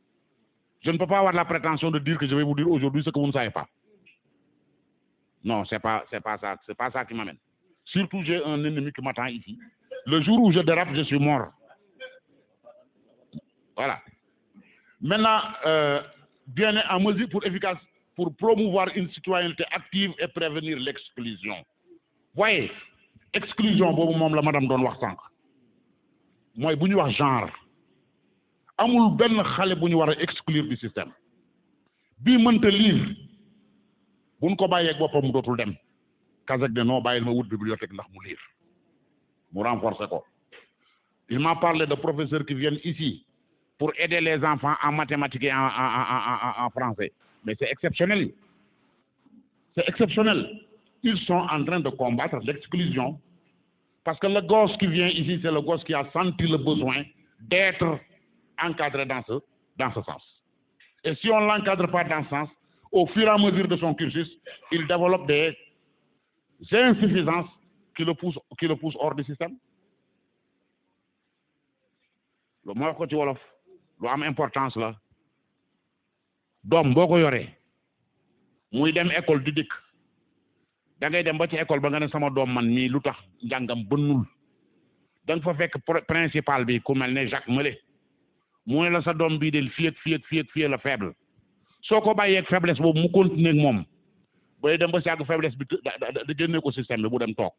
je ne peux pas avoir la prétention de dire que je vais vous dire aujourd'hui ce que vous ne savez pas non c'est pas ça qui m'amène surtout j'ai un ennemi qui m'attend ici le jour où je dérape je suis mort voilà maintenant bien en mesure pour promouvoir une citoyenneté active et prévenir l'exclusion voyez exclusion boobu moom la madame doon wax sànq mooy bu ñu wax genre amul benn xale bu ñu war a exclure du système bii mënta lire buñ ko bàyyeeg boppam mu dootul dem CASEC de non bàyyil ma wut bibliothèque ndax mu lire mu renforcer ko il m'a parlé de professeurs qui viennent ici pour aider les enfants en mathématiques et en français mais c'est exceptionnel ils sont en train de combattre l'exclusion parce que le gosse qui vient ici c'est le gosse qui a senti le besoin d'être encadré dans ce sens et si on l'encadre pas dans ce sens au fur et à mesure de son cursus il développe des insuffisances qui le poussent hors du système lu ma wax ko ci wolof lu am importance la doom boo ko yoree muy dem école di dikk da ngay dem ba ci école ba nga ne sama doom man mii lu tax njàngam bënnul da nga fa fekk principal bi ku mel ne Jacques Melé mu ne la sa doom bii del fii ak la faible soo ko bàyyee ak faiblesse boobu mu continuer ak moom bay dem ba si àgg faiblesse bi da génne ko système bi bu dem toog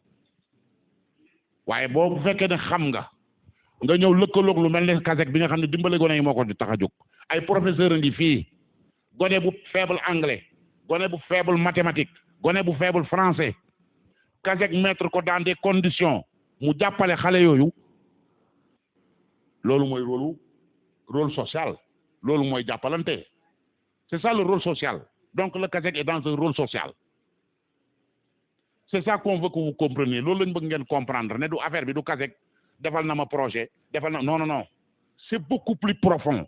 waaye boo fekkee ne xam nga ñëw lëkkaloog lu mel ne CASEC bi nga xam ne dimbale gone yi moo ko tax a jóg ay professeur a ngi fii gone bu faible anglais gone bu faible mathématique gone bu faible français CASEC mettre ko dans des conditions mu jàppale xale yooyu loolu mooy rôle social loolu mooy jàppalante c'est ça le rôle social donc le CASEC est dans un rôle social c'est ça qu'on veut que vous compreniez loolu lañ bëgg ngeen comprendre ne du affaire bi du CASEC defal na ma projet defal na non c'est beaucoup plus profond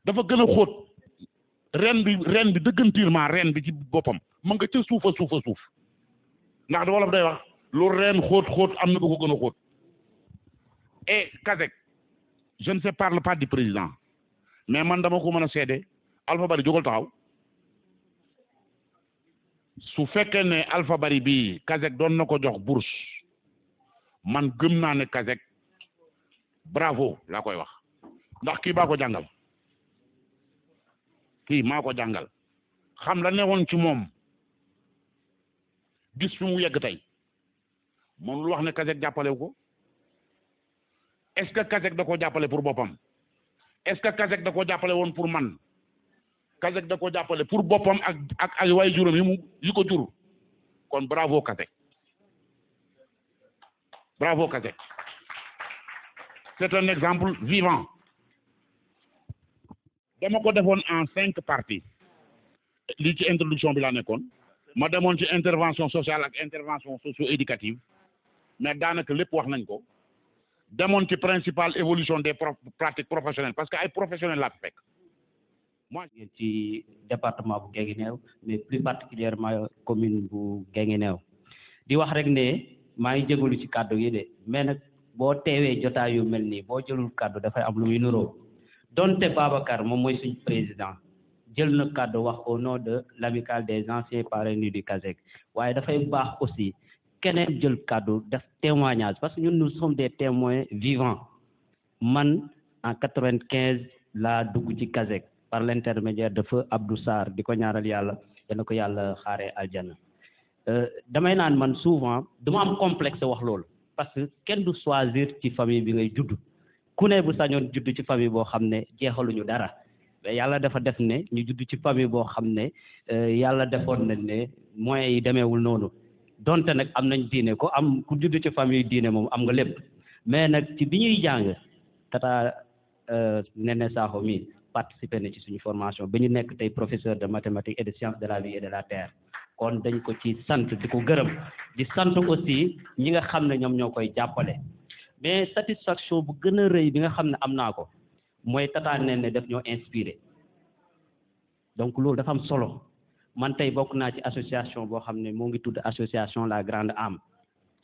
dafa gën a xóot ren bi dëggantiirement ren bi ci boppam ma nga ca suuf ndax da wolof day wax lu ren xóot am na bu ko gën a xóot et CASEC je ne parle pas du président mais man dama ko mën a seede Alpha Bari jógal taxaw su fekkee ne Alpha Bari bi CASEC doon na ko jox bourse man gëm naa ne CASEC bravo laa koy wax ndax kii baa ko jàngal kii maa ko jàngal xam la newoon ci moom gis fi mu yegg tey moom lu wax ne CASEC jàppale ko est-ce que CASEC da ko jàppale pour boppam est-ce que CASEC da ko jàppale woon pour man CASEC da ko jàppale pour boppam ak ay way juróom yi ko jur kon bravo CASEC c'est un exemple vivant dama ko defoon en 5 parties lii ci introduction bi laa nekkoon ma demoon ci intervention sociale ak intervention socio-éducative mais daanaka lépp wax nañ ko demoon ci principale évolution des pratiques professionnelles parce que ay professionnels laa fekk. moi ci département bu Guinguinéo mais plus particulièrement commune bu Guinguinéo di wax rek ne maa ngi jégalu ci kàddu yi de mais nag boo teewee jotaay yu mel nii boo jëlul kàddu dafay am lu muy nuroo donte Babacar moom mooy suñ président jël na kàddu wax au nom de l'amicale des anciens parrains du CASEC waaye dafay baax aussi keneen jël kàddu def témoignage parce que ñun nous sommes des témoins vivants man en 95 laa dugg ci CASEC par l'intermédiaire de feu Abdou Sarr di ko ñaaral yàlla dana ko yàlla xaaree aljana damay naan man souvent dama am complexe wax loolu parce que kenn du choisir ci famille bi ngay judd ku ne bu sañoon judd ci famille boo xam ne jeexaluñu dara mais yàlla dafa def ne ñu judd ci famille boo xam ne yàlla defoon nañ ne moyens yi demeewul noonu donte nag am nañ diine ko am ku judd ci famille diine moom am nga lépp mais nag ci bi ñuy jàng tata Néné Sakho mi participer na ci suñu formation ba ñu nekk tey professeur de mathématiques et de sciences de la vie et de la terre kon dañ ko ci sant di ko gërëm di sant aussi ñi nga xam ne ñoom ñoo koy jàppale mais satisfaction bu gën a rëy bi nga xam ne am naa ko mooy tata Néné def ñoo inspiré donc loolu dafa am solo man tey bokk naa ci association boo xam ne moo ngi tudd association La Grande Âme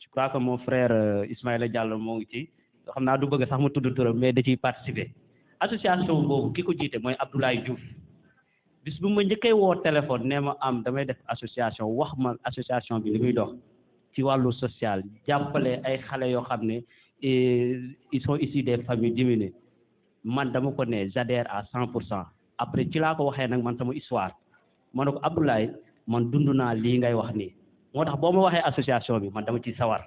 je crois que mon frère Ismaïla Diallo moo ngi ci xam naa du bëgg sax ma tudd turam mais da ciy participer association boobu ki ko jiite mooy Abdoulaye Diouf bis bu ma njëkkee woo téléphone nee ma am damay def association wax ma association bi li muy dox ci wàllu social jàppale ay xale yoo xam ne ils sont issus des familles diminuées man dama ko ne j'adhère à 100% après ci laa ko waxee nag man sama histoire ma ne ko Abdoulaye man dund naa lii ngay wax nii moo tax boo ma waxee association bi man dama ci sawar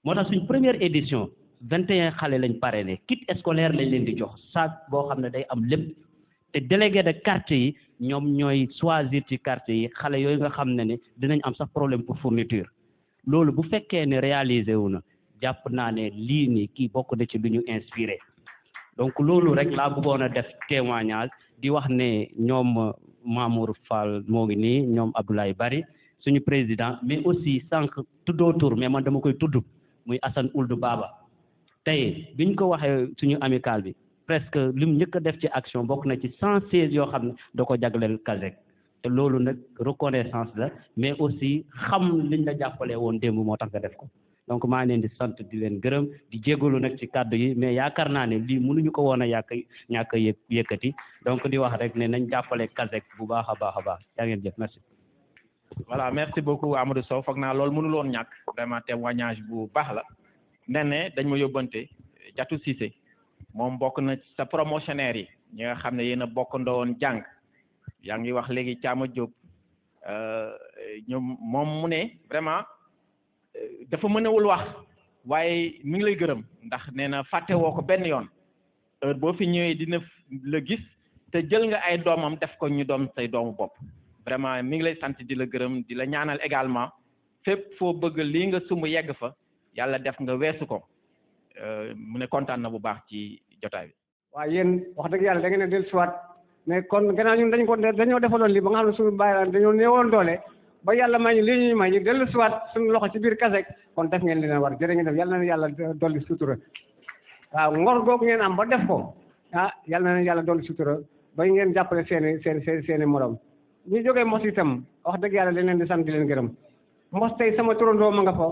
moo tax suñ première édition 21 xale lañ parrainé kit scolaire lañ leen di jox sac boo xam ne day am lépp te délégué de quartier yi ñoom ñooy choisir ci quartier yi xale yooyu nga xam ne dinañ am sax problème pour fourniture loolu bu fekkee ne réalisé wu na jàpp naa ne lii nii kii bokk na ci lu ñu inspiré donc loolu rek laa bëggoon a def témoignage di wax ne ñoom Mamour Fall moo ngi nii ñoom Abdoulaye Bari suñu président mais aussi sànq tuddoo tur mais man dama koy tudd muy Assane Ould Baba tey biñ ko waxee suñu amical bi presque lim njëkk a def ci action bokk na ci 116 yoo xam ne da ko jagleel CASEC te loolu nag reconnaissance la mais aussi xam liñ la jàppalee woon démb moo tax nga def ko donc maa leen di sant di leen gërëm di jégalu nag ci kàddu yi mais yaakaar naa ne lii mënuñu ko woon a ñàkk a yëkkati donc di wax rek ne nañ jàppale CASEC bu baax a baax a baax yaa ngeen jëf merci. voilà merci beaucoup Amadou Sow foog naa loolu mënul woon ñàkk vraiment témoignage bu baax la Néné dañ ma yóbbante Diatou Cissé moom bokk na sa promotionnaire yi ñi nga xam ne yéen a bokkandoo woon jàng yaa ngi wax léegi Thiama Diop ñoom moom mu ne vraiment dafa mënewul wax waaye mi ngi lay gërëm ndax nee na fàtte woo ko benn yoon heure boo fi ñëwee dina la gis te jël nga ay doomam def ko ñu doom say doomu bopp vraiment mi ngi lay sant di la gërëm di la ñaanal également fépp foo bëgg lii nga sumb yegg fa yàlla def nga weesu ko mu ne kontaan na bu baax ci jotaay bi. waaw yéen wax dëgg yàlla da ngeen a dellusiwaat mais kon gannaaw ñun dañoo defaloon lii ba nga xam ne suñu bàyyi dañoo néewoon doole ba yàlla may ñu lii ñuy may ñu dellusiwaat suñu loxo ci biir CASEC kon def ngeen li leen war jërë ngeen def yàlla na yàlla dolli sutura waaw ngor googu ngeen am ba def ko yàlla na yàlla dolli sutura ba ngeen jàppale seeni morom ñu jógee Mos itam wax dëgg yàlla dañ leen di sant di leen gërëm Mos tey sama turandoo ma nga fa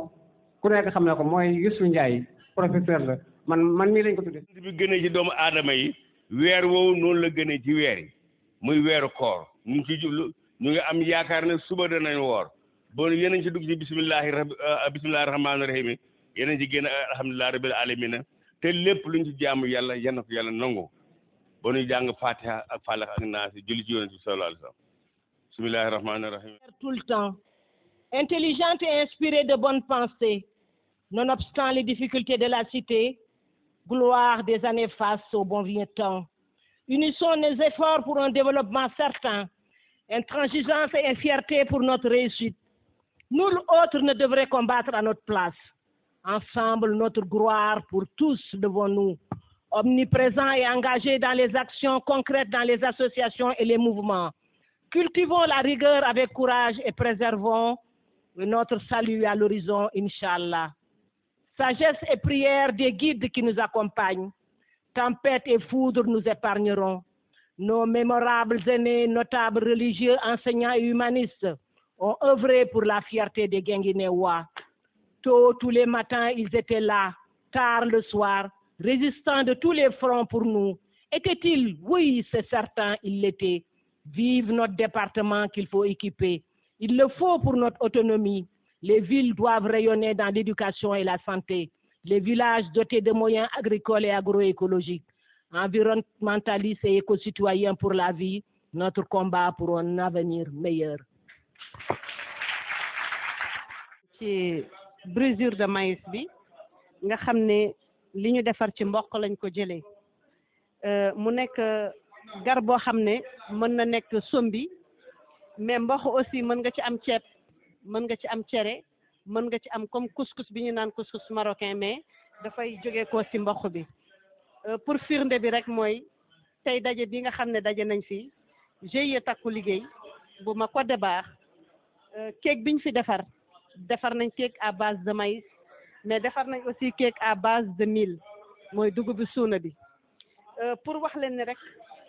ku nekk xam na ko mooy Youssou Ndiaye professeur la man mii lañ ko tuddee. bi gënee ci doomu aadama yi weer woowu noonu la gënee ci weer yi muy weeru koor ñu ngi ci jublu ñu ngi am yaakaar ne suba danañ woor bon yéen a ngi ci dugg ci bisimilahi rahmaani rahim yéen a ngi ci génn alhamdulilah rabbil alamina te lépp luñ ci jaamu yàlla yal na ko yàlla nangu ba ñu jàng fatiha ak falaq ak naas julli ci yonent bi sallallahu alayhi wa sallam bisimilahi rahmaani rahim. Tout le temps, intelligente et inspirée de bonnes pensées, nonobstant les difficultés de la cité, gloire des années face au bon vieux temps. Unissons nos efforts pour un développement certain, intransigeance et fierté pour notre réussite. Nul autre ne devrait combattre à notre place. Ensemble, notre gloire pour tous devant nous, omniprésents et engagés dans les actions concrètes dans les associations et les mouvements. Cultivons la rigueur avec courage et préservons notre salut à l'horizon, Inch'Allah. Sagesse et prière des guides qui nous accompagnent. Tempête et foudre nous épargneront. Nos mémorables aînés, notables religieux, enseignants et humanistes ont œuvré pour la fierté des Guinguinéois. Tôt, tous les matins, ils étaient là, tard le soir, résistant de tous les fronts pour nous. Était-il? Oui, c'est certain, il l'était. Vive notre département qu'il faut équiper. Il le faut pour notre autonomie. Les villes doivent rayonner dans l'éducation et la santé. Les villages dotés de moyens agricoles et agroécologiques. Environnementalistes et éco-citoyens pour la vie. Notre combat pour un avenir meilleur. ci brisure de maïs bi nga xam ne li ñu defar ci mboq lañ ko jëlee mu nekk gar boo xam ne mën na nekk sombi mais mboq aussi mën nga ci am ceeb mën nga ci am cere mën nga ci am comme couscous bi ñu naan couscous marocain mais dafay jóge ko ci mboq bi pour firnde bi rek mooy tey daje bi nga xam ne daje nañ fi GIE takku liggéey bu ma ko baax cake biñ fi defar nañ cake à base de maïs mais defar nañ aussi cake à base de mil mooy dugub bi suuna bi pour wax leen ne rek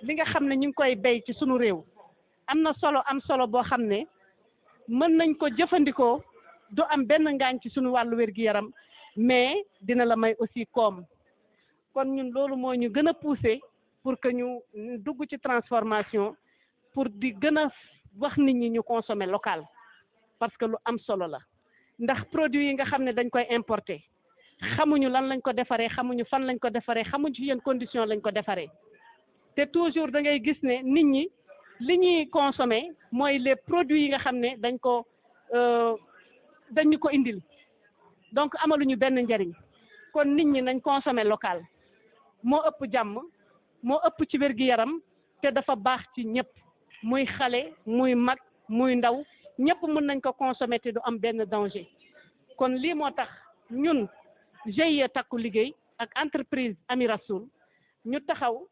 li nga xam ne ñu ngi koy béy ci sunu réew am solo boo xam ne mën nañ ko jëfandikoo du am benn ngaañ ci sunu wàllu wér-gi-yaram mais dina la may aussi koom kon ñun loolu moo ñu gën a poussé pour que ñu dugg ci transformation pour di gën a wax nit ñi ñu consommer local parce que lu am solo la ndax produit yi nga xam ne dañ koy importer xamuñu lan lañ ko defaree xamuñu fan lañ ko defaree xamuñu ci yenn condition lañ ko defaree te toujours da ngay gis ne nit ñi li ñuy consommer mooy les produits yi nga xam ne dañ ñu ko indil donc amaluñu benn njariñ kon nit ñi nañ consommer local moo ëpp jàmm moo ëpp ci wér-gi-yaram te dafa baax ci ñëpp muy xale muy mag muy ndaw ñëpp mën nañ ko consommer te du am benn danger kon lii moo tax ñun GIE takku liggéey ak entreprise Ami Rassoul ñu taxaw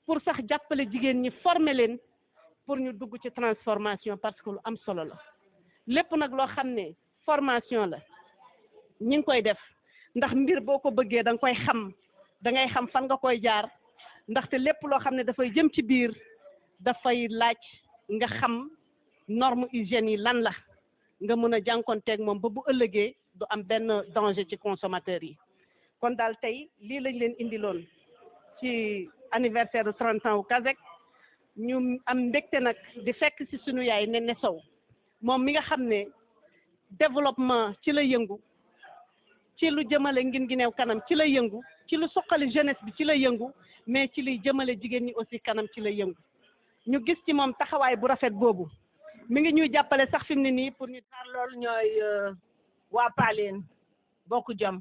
pour sax jàppale jigéen ñi former leen pour ñu dugg ci transformation parce que lu am solo la lépp nag loo xam ne formation la ñi ngi koy def ndax mbir boo ko bëggee da nga koy xam da ngay xam fan nga koy jaar ndaxte lépp loo xam ne dafay jëm ci biir dafay laaj nga xam norme hygiène yi lan la nga mën a jànkonteeg moom ba bu ëllëgee du am benn danger ci consommateur yi kon daal tey lii lañ leen indiloon ci anniversaire de 30 ans wu Kazek ñu am mbégte nag di fekk ci sunu yaay Néné Sow moom mi nga xam ne développement ci la yëngu ci lu jëmale Guinguinéo kanam ci la yëngu ci lu suqali jeunesse bi ci la yëngu mais ci luy jëmale jigéen ñi aussi kanam ci la yëngu ñu gis ci moom taxawaay bu rafet boobu mi ngi ñuy jàppale sax fi mu ne nii pour ñu xaar loolu ñooy waa Paleen bokk jom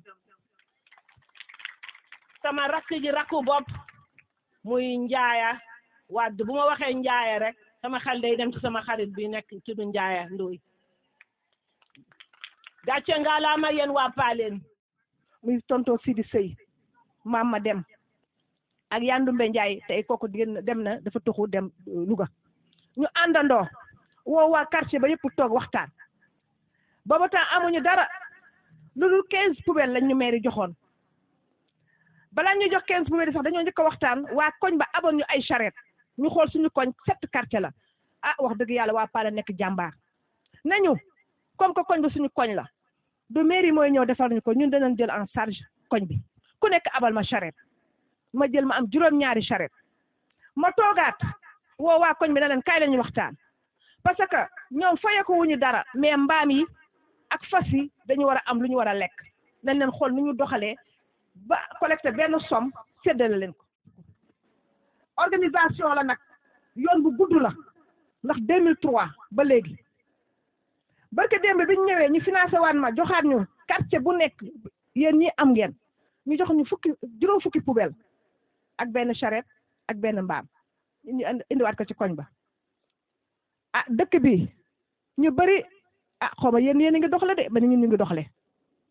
sama rakk ji rakku bopp muy Njaaya Wàdd bu ma waxee Njaaya rek sama xel day dem ci sama xarit bi nekk ci du Njaaya Ndoy gàcce ngalaama yéen waa Paleen muy tonto Sidi Sey maam ma dem ak Yandumbe Njaay tey kooku dem na dafa tuxu dem Louga ñu àndandoo woo waa quartier ba yëpp toog waxtaan booba temps amuñu dara lu dul 15 poubelles lañ ñu mairie joxoon balaa ñu jox 15 poubelles sax dañoo njëkk a waxtaan waa koñ ba aboon ñu ay charrette ñu xool suñu koñ 7 quartier la wax dëgg yàlla waa Paleen nekk jàmbaar nañu comme que koñ ba suñu koñ la du mairie mooy ñëw defal ñu ko ñun danañ jël en charge koñ bi ku nekk abal ma charrette ma jël ma am juróom-ñaari charrette ma toogaat woo waa koñ bi na leen kaay la ñu waxtaan parce que ñoom fayeku wuñu dara mais mbaam yi ak fas yi dañu war a am lu ñu war a lekk nañ leen xool nu ñu doxalee ba collecté benn somme séddale leen ko organisation la nag yoon bu gudd la ndax 2003 ba léegi barke démb bi ñu ñëwee ñu financé waan ma joxaat ñu quartier bu nekk yéen ñi am ngeen ñu jox ñu juróom fukki poubelle ak benn charrette ak benn mbaam ñu indiwaat ko ci koñ ba dëkk bi ñu bëri xaw ma yéen a ngi doxale de ba ni ñun ñu ngi doxale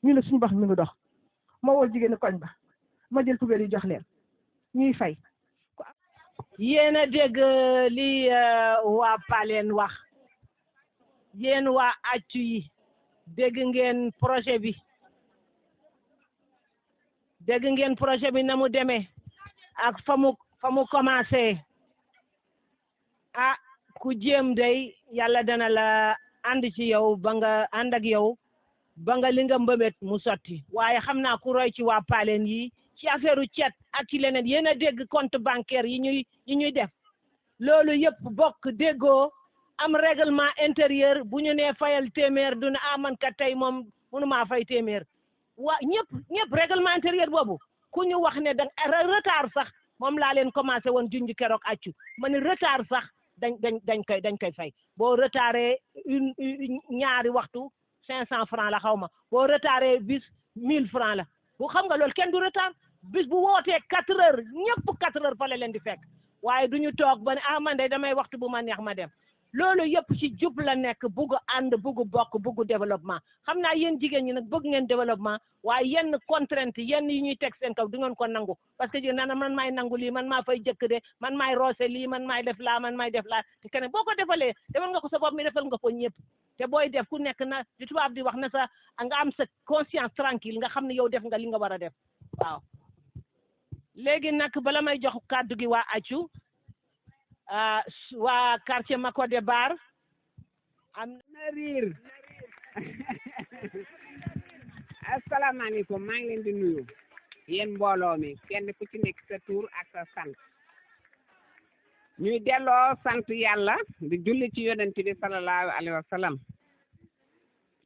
ñu ne suñu bax mi ngi dox ma woo jigéenu koñ ba ma jël poubelle yi jox leen ñuy fay yéen a dégg li waa Paleen wax yéen waa accu yi dégg ngeen projet bi na mu demee ak fa mu commencé ah ku jéem day yàlla dana la ànd ci yow ba nga ànd ak yow ba nga li nga mbëbët mu sotti waaye xam naa ku roy ci waa Paleen yi ci affaire u cet ak ci leneen yéen a dégg compte bancaire yi ñuy def loolu yëpp bokk déggoo am règlement intérieur bu ñu nee fayal téeméer du ne man kat tey moom mënumaa fay téeméer waa ñëpp règlement intérieur boobu ku ñu wax ne da retard sax moom laa leen commencé woon junj keroog accu ma ne retard sax dañ koy fay boo retardé ñaari waxtu 500 francs la xaw ma boo retardé bis 1000 francs la bu xam nga loolu kenn du retard bis bu wootee 4 heures ñëpp 4 heures fa la leen di fekk waaye du ñu toog ba ne man de damay waxtu bu ma neex ma dem loolu yëpp ci jub la nekk bugg ànd bugg bokk bugg développement xam naa yéen jigéen ñi nag bëgg ngeen développement waaye yenn contrainte yenn yi ñuy teg seen kaw du ngeen ko nangu parce que jigéen naan man maay nangu lii man maa fay jëkk de man maay roose lii man maay def laa te keneen boo ko defalee defal nga ko sa bopp mi defal nga ko ñëpp te booy def ku nekk na li tubaab di wax na sa nga am sa conscience tranquille nga xam ne yow def nga li nga war a def waaw léegi nag bala may jox kàddu gi waa accu waa quartier Makode Bar am na riir asalaamaaleykum maa ngi leen di nuyu yéen mbooloo mi kenn ku ci nekk sa tur ak sa sant ñuy delloo sant yàlla di julli ci yonent bi sallallahu alayhi wa sallam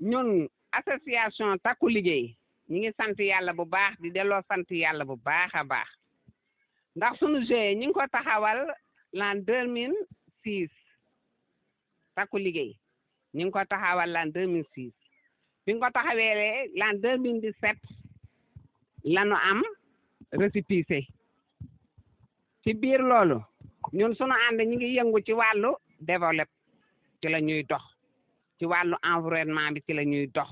ñun association takku liggéey ñi ngi sant yàlla bu baax di delloo sant yàlla bu baax a baax ndax sunu GIE ñi ngi ko taxawal l'an 2006 takku liggéey ñu ngi ko taxawal l'an 2006 bi nga ko taxawee l'an 2017 lanu am récépissé ci biir loolu ñun sunu ànd ñi ngi yëngu ci wàllu développement ci la ñuy dox ci wàllu environnement bi ci la ñuy dox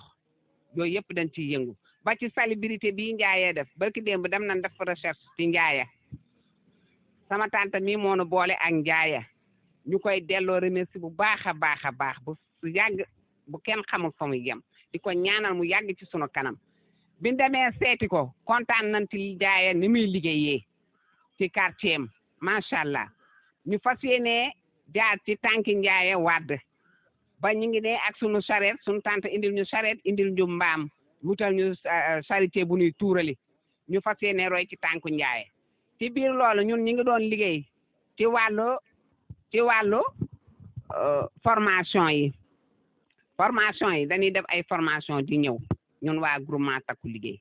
yooyu yëpp dañ ciy yëngu ba ci salubrité bii njaayee def barki démb dem nañ def recherche ci njaaya sama tante mi moo nu boole ak njaaya ñu koy delloo remercie bu baax a baax a baax bu yàgg bu kenn xamul fa muy yem di ko ñaanal mu yàgg ci sunu kanam bi ñu demee seeti ko kontaan nañ ci njaaya ni muy liggéeyee ci quartier am macha allah ñu fas yéenee jaar ci tànki njaaya wàdd ba ñu ngi ne ak sunu charrette sunu tante indil ñu charrette indil ñu mbaam wutal ñu charité bu ñuy tuurali ñu fas yéenee roy ci tànku njaaya ci biir loolu ñun ñu ngi doon liggéey ci wàllu formation yi dañuy def ay formation di ñëw ñun waa groupement takku liggéey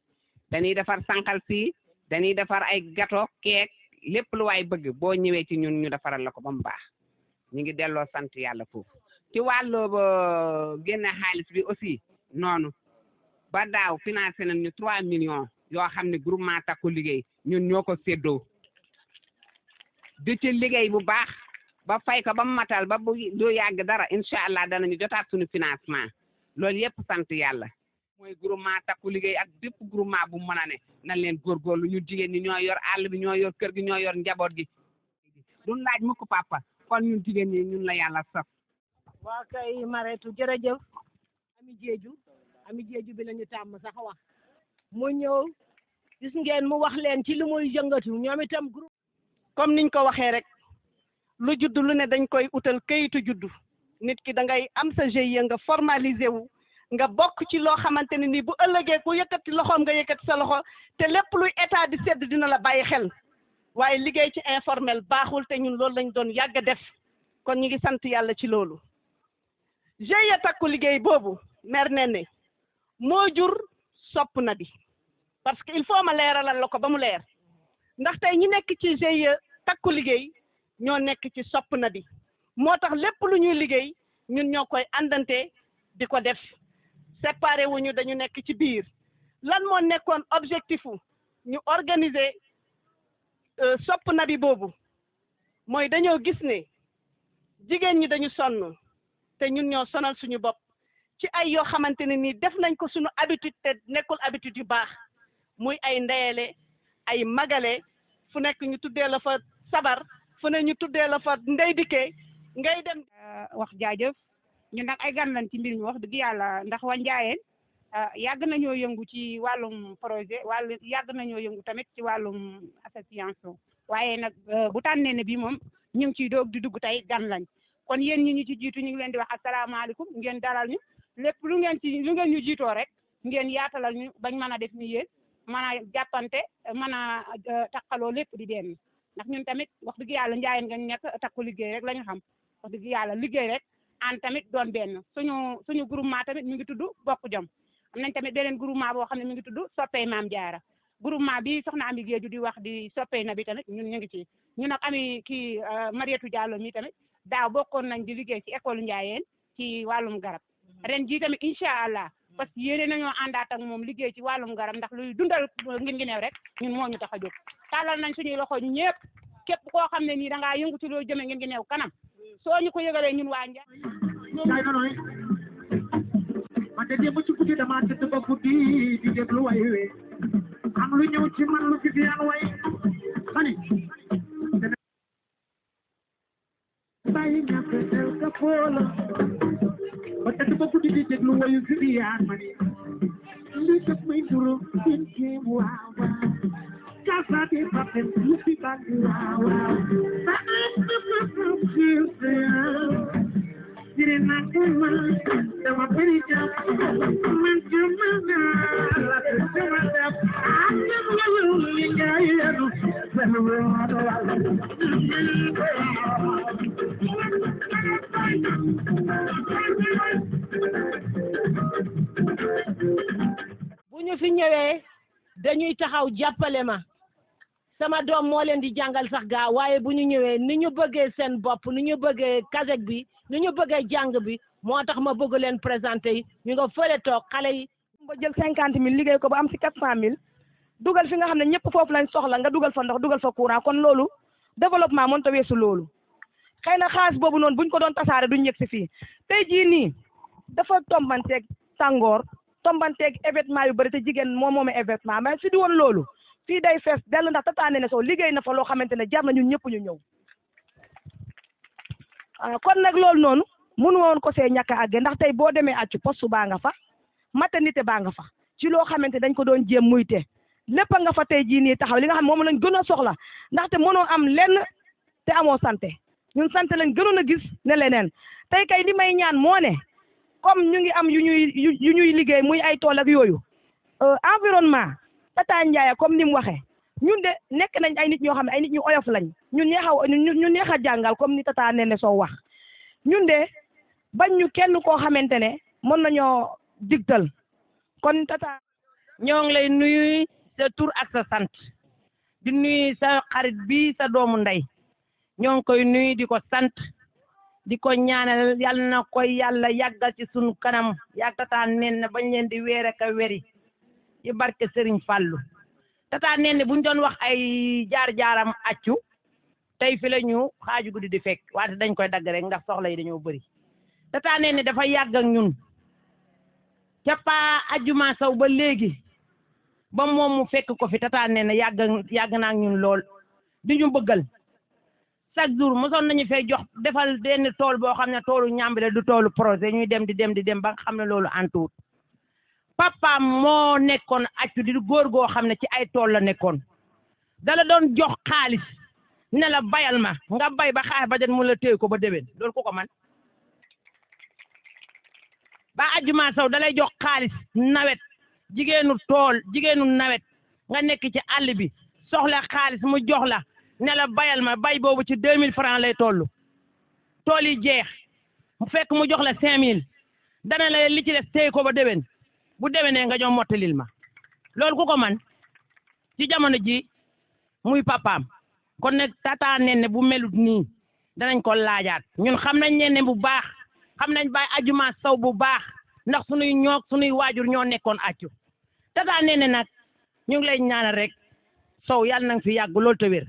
dañuy defar sànqal si dañuy defar ay gâteau keek lépp lu waay bëgg boo ñëwee ci ñun ñu defaral la ko ba mu baax ñu ngi delloo sant yàlla foofu ci wàllu génne xaalis bi aussi noonu ba daaw financé nañ ñu 3 millions yoo xam ne groupement takku liggéey ñun ñoo ko séddoo di ci liggéey bu baax ba fay ko ba mu matal ba bu du yàgg dara incha allah danañu jotaat suñu financement loolu yëpp sant yàlla mooy groupement takku liggéey ak bépp groupement bu mën a ne nañ leen góorgóorlu ñu jigéen ñi ñoo yor àll bi ñoo yor kër gi ñoo yor njaboot gi duñ laaj mukk papa kon ñun jigéen ñi ñun la yàlla saf waa kay Mareetu jërëjëf ami jeeju bi lañu tàmm sax wax mu ñëw gis ngeen mu wax leen ci li muy yëngatu ñoom itam groupe comme niñ ko waxee rek lu judd lu ne dañ koy utal kayitu juddu nit ki da ngay am sa GIE nga formalisé wu nga bokk ci loo xamante ne nii bu ëllëgee ku yëkkati loxoom nga yëkkati sa loxo te lépp luy état di sedd dina la bàyyi xel waaye liggéey ci informel baaxul te ñun loolu lañ doon yàgg a def kon ñu ngi sant yàlla ci loolu GIE takku liggéey boobu mer ne moo jur sopp na bi parce que il faut ma leeralal la ko ba mu leer ndax tey ñi nekk ci GIE takku liggéey ñoo nekk ci sopp na bi moo tax lépp lu ñuy liggéey ñun ñoo koy àndante di ko def séparé wuñu dañu nekk ci biir lan moo nekkoon objectifu ñu organiser sopp na bi boobu mooy dañoo gis ne jigéen ñi dañu sonn te ñun ñoo sonal suñu bopp ci ay yoo xamante ne nii def nañ ko suñu habitude te nekkul habitude yu baax muy ay ndeyale ay magale fu nekk ñu tuddee la fa sabar fu ne ñu tuddee la fa ndey dikkee ngay dem. wax jaajëf ñun nag ay gan lañ ci mbir mi wax dëgg yàlla ndax waa Njaayeen yàgg nañoo yëngu ci wàllum projet yàgg nañoo yëngu tamit ci wàllum association waaye nag bu tànnee ne bii moom ñu ngi ciy doog di dugg tey gan lañ kon yéen ñi ñu ci jiitu ñu ngi leen di wax asalaamaaleykum ngeen dalal ñu lépp lu ngeen ñu jiitoo rek ngeen yaatalal ñu bañ mën a def ni yéen mën a jàppante mën a takkaloo lépp di benn ndax ñun tamit wax dëgg yàlla Njaayeen nga nekk takku liggéey rek la ñu xam wax dëgg yàlla liggéey rek an tamit doon benn suñu groupement tamit mi ngi tudd bokk jom am nañ tamit beneen groupement boo xam ne mi ngi tudd soppey Maam Jaara groupement bi soxna Ami Géeju di wax di soppey na bi tamit ñun ñu ngi ci ñun nag ami kii Mariétou Diallo mi tamit daaw bokkoon nañ di liggéey ci école Njaayeen ci wàllum garab ren jii tamit incha allah parce que yéene nañoo àndaat ak moom liggéey ci wàllum garab ndax luy dundal Guinguinéo rek ñun moo ñu tax a jóg tàllal nañ suñuy loxo ñëpp képp koo xam ne nii da ngaa yëngu ci loolu jëme Guinguinéo kanam soo ñu ko yëgalee ñun waa Njaay man de démb ci guddi dama tëdd ba guddi di déglu way we am lu ñëw ci man lu Viviane way xani bàyyi ñàkk del ka foola ba tëdd ba guddi di déglu wayu Viviane ma ni lii def may duro in kéem waaw waaw casa de papel lu fi bàgg waaw waaw ba Dire na kuma dama bari jam man jama na la jama da am na lu li ngay yadu sama wado wala bu ñu fi ñëwee dañuy taxaw jàppale ma sama doom moo leen di jàngal sax gaa waaye bu ñu ñëwee ni ñu bëggee seen bopp ni ñu bëggee kasek bi ni ñu bëggee jàng bi moo tax ma bëgg leen présenté yi ñu nga fële toog xale yi. ba jël 50 000 liggéey ko ba am si 400 000 dugal fi nga xam ne ñëpp foofu lañ soxla nga dugal fa ndox dugal fa courant kon loolu développement mënut a weesu loolu xëy na xaalis boobu noonu buñ ko doon tasaare duñ yegg si fii tey jii nii dafa tombanteeg tàngoor tombanteeg événement yu bëri te jigéen moo moomee événement mais su di woon loolu fii day fees dell ndax Tata Néné Sow liggéey na fa loo xamante ne jar na ñun ñëpp ñu ñëw kon nag loolu noonu mënu woon ko see ñàkk a àgge ndax tey boo demee accu poste baa nga fa maternité baa nga fa ci loo xamante dañ ko doon jéem muy te lépp nga fa tey jii nii taxaw li nga xam moom lañ gën a soxla ndaxte mënoo am lenn te amoo santé ñun santé lañ gënoon a gis ne leneen tey kay li may ñaan moo ne comme ñu ngi am yu ñuy liggéey muy ay tool ak yooyu environnement Tata Ndiaye comme ni mu waxee ñun de nekk nañ ay nit ñoo xam ne ay nit ñu oyof lañ ñu neex a jàngal comme ni Tata Néné Sow wax ñun de bañ ñu kenn koo xamante ne mën nañoo digtal kon Tata ñoo ngi lay nuyu sa tur ak sa sant di nuyu sa xarit bi sa doomu ndey ñoo ngi koy nuyu di ko sant di ko ñaanal yal na koy yàlla yàggal ci sunu kanam yàgg Tata Néné bañ leen di weer ak a weri ci barke Serigne Fallou Tata Néné buñ doon wax ay jaar-jaaram accu tey fi la ñu xaaju guddi di fekk waate dañ koy dagg rek ndax soxla yi dañoo bëri Tata Néné dafa yàgg ak ñun ca pa ajuma saw ba léegi ba moom mu fekk ko fi Tata Néné yàgg naa ak ñun lool di ñu bëggal chaque jour mosoon nañu fay jox defal benn tool boo xam ne toolu ñàmbi la du toolu projet ñuy dem di dem ba nga xam ne loolu antuwut papaam moo nekkoon accu di góor goo xam ne ci ay tool la nekkoon dala doon jox xaalis ne la bayal ma nga bay ba xaalis ba den mu la téye ko ba déwén loolu ku ko man ba ajuma saw dalay jox xaalis nawet jigéenu tool jigéenu nawet nga nekk ci àll bi soxla xaalis mu jox la ne la bayal ma bay boobu ci 2000 francs lay toll tool yi jeex mu fekk mu jox la 5000 dana la li ci des téye ko ba déwén bu déwénee nga ñëw mottalil ma loolu ku ko man ci jamono ji muy papaam kon nag Tata Néné bu melut nii danañ ko laajaat ñun xam nañ Néné bu baax xam nañ Baye Ajuma Sow bu baax ndax sunuy ñoog sunuy waajur ñoo nekkoon accu Tata Néné nag ñu ngi lay ñaanal rek Sow yàlla na nga fi yàgg loolu te wér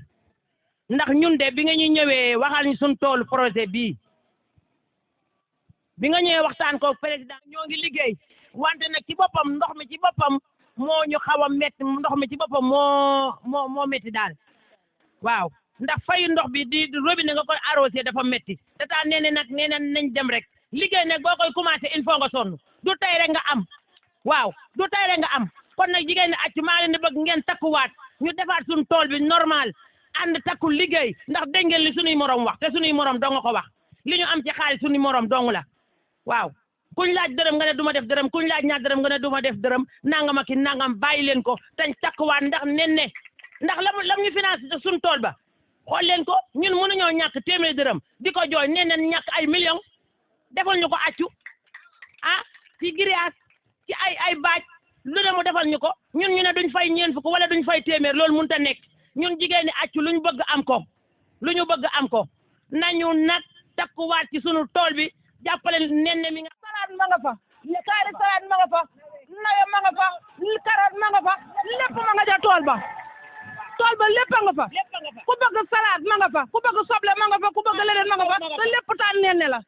ndax ñun de bi nga ñu ñëwee waxal ñu suñ toolu projet bii bi nga ñëwee waxtaan ko président ñoo ngi liggéey wante nag ci boppam ndox mi ci boppam moo ñu xaw a métti ndox mi ci boppam moo métti daal waaw ndax fayu ndox bi di robinet nga koy arrosé dafa metti tata nee na nag nee na nañ dem rek liggéey nag boo koy commencé il faut nga sonn du tey rek nga am waaw du tey rek nga am kon nag jigéen ñi accu maa leen di bëgg ngeen takkuwaat ñu defaat suñu tool bi normal ànd takku liggéey ndax dégg ngeen li suñuy morom wax te suñuy morom dong nga ko wax li ñu am ci xaalis suñuy morom dong la waaw kuñ laaj dërëm nga ne du ma def dërëm kuñ laaj ñaar dërëm nga ne du ma def dërëm nangam ak i nangam bàyyi leen ko tañ takkuwaat ndax nen ne ndax lam ñu financé suñu tool ba xool leen ko ñun mënuñoo ñàkk téeméer dërëm di ko jooy nee nañ ñàkk ay millions defal ñu ko accu ah ci grillage ci ay baaj lu ne mu defal ñu ko ñun ñu ne duñ fay ñeen fukk wala duñ fay téeméer loolu mënut a nekk ñun jigéen ñi accu lu ñu bëgg am ko lu ñu bëgg am ko nañu nag takkuwaat ci sunu tool bi jàppale nen ne mi nga salaat ma nga fa kaari salaat ma nga fa nawe ma nga fa karat ma nga fa lépp ma nga ja tool ba lépp a nga fa ku bëgg salaat ma nga fa ku bëgg soble ma nga fa ku bëgg leneen ma nga fa te lépp taan nen ne la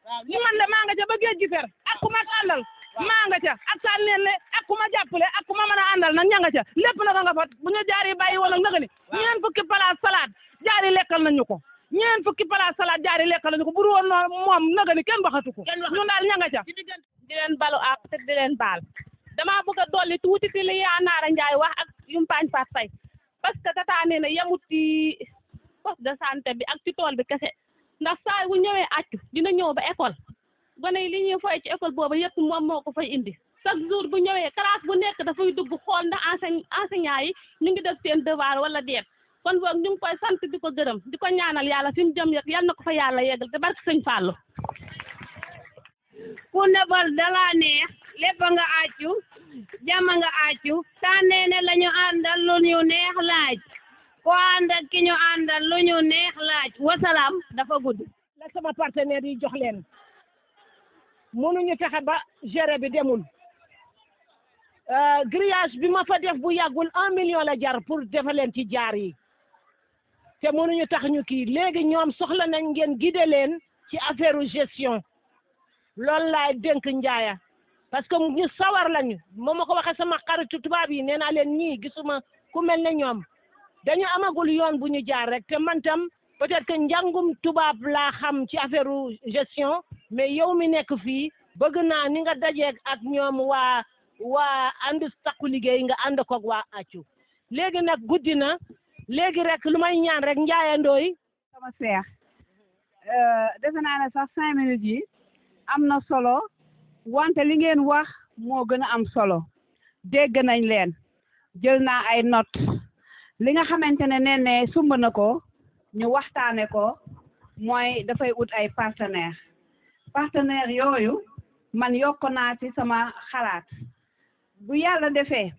man de maa nga ca ba géej gi fer ak ku ma àndal maa nga ca ak taan nen ne ak ku ma jàppale ak ku ma mën a àndal nag ña nga ca lépp nag nga fa bu ñu jaari bàyyi woon ak naka ni ñeen fukki palaas salaat jaari lekkal nañu ko ñeen fukki palaas salaat jaari lekkal nañu ko bu dul woon moom naka ni kenn waxatu ko ñun daal ña nga ca di leen balu ak te di leen baal damaa bëgg a dolli tuuti ci li yaa Naara Njaay wax ak yumpaañ Faat Fay parce que tata nee na yemut ci poste de santé bi ak ci tool bi kese ndax saa bu ñëwee accu dina ñëw ba école gone yi li ñuy foy ci école boobu yëpp moom moo ko fay indi chaque jour bu ñëwee classe bu nekk dafay dugg xool ndax enseignant yi ñu ngi def seen devoir wala déet kon boog ñu ngi koy sant di ko gërëm di ko ñaanal yàlla fi mu jëm yëg yal na ko fa yàlla yeggal te barke sëñ Fallou ku nebal dala neex lépp nga accu jàmm nga accu tànnee ne la ñu àndal lu ñu neex laaj ko ànd ak ki ñu àndal lu ñu neex laaj wasalaam dafa gudd la sama partenaire yi jox leen mënuñu fexe ba gérer bi demul grillage bi ma fa def bu yàggul 1 million la jar pour defal leen ci jaar yi te mënuñu tax ñu kii léegi ñoom soxla nañ ngeen guider leen ci affaire gestion loolu laay dénk njaaya parce que ñu sawar lañu moo ma ko waxee sama xaritu tubaab yi nee naa leen ñii gisuma ku mel ne ñoom dañu amagul yoon bu ñu jaar rek te man tam peut-être que njàngum tubaab laa xam ci affaire gestion mais yow mi nekk fii bëgg naa ni nga dajeeg ak ñoom waa ànd takku liggéey nga ànd koog waa accu léegi nag guddi na léegi rek lu may ñaan rek njaayandooy sama seex defe naa ne sax 5 minutes yi am na solo wante li ngeen wax moo gën a am solo dégg nañ leen jël naa ay note li nga xamante ne nee ne sumb na ko ñu waxtaane ko mooy dafay ut ay partenaire yooyu man yokk naa ci sama xalaat bu yàlla defee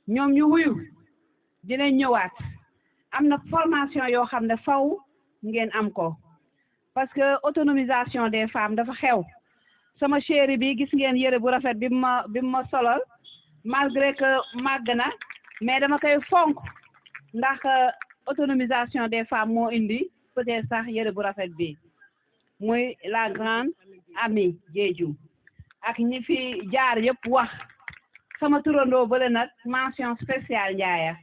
ñoom ñu wuyu dinañ ñëwaat am na formation yoo xam ne faw ngeen am ko parce que autonomisation des femmes dafa xew sama chéri bi gis ngeen yëre bu rafet bi ma solal malgré que màgg na mais dama koy fonk ndax autonomisation des femmes moo indi peut-être sax yëre bu rafet bi muy la grande Ami Diédhiou ak ñi fi jaar yëpp wax sama turandoo bële nag mention spéciale njaaya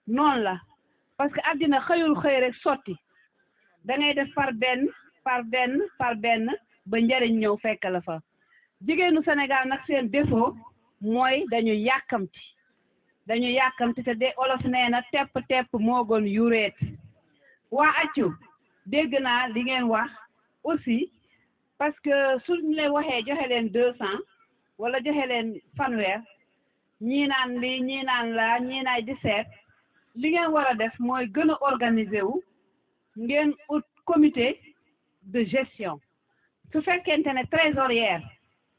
noonu la parce que àddina xëyul xëy rek sotti da ngay def par benn ba njëriñ ñëw fekk la fa jigéenu Sénégal nag seen défaut mooy dañu yàkkamti te de olof nee na tepp moo gën yureet waa accu dégg naa li ngeen wax aussi parce que suñ leen waxee joxe leen 200 wala joxe leen fanweer ñii naan lii ñii naan laa ñii naay 17 li ngeen war a def mooy gën a organiser wu ngeen ut comité de gestion su fekkente ne trésorière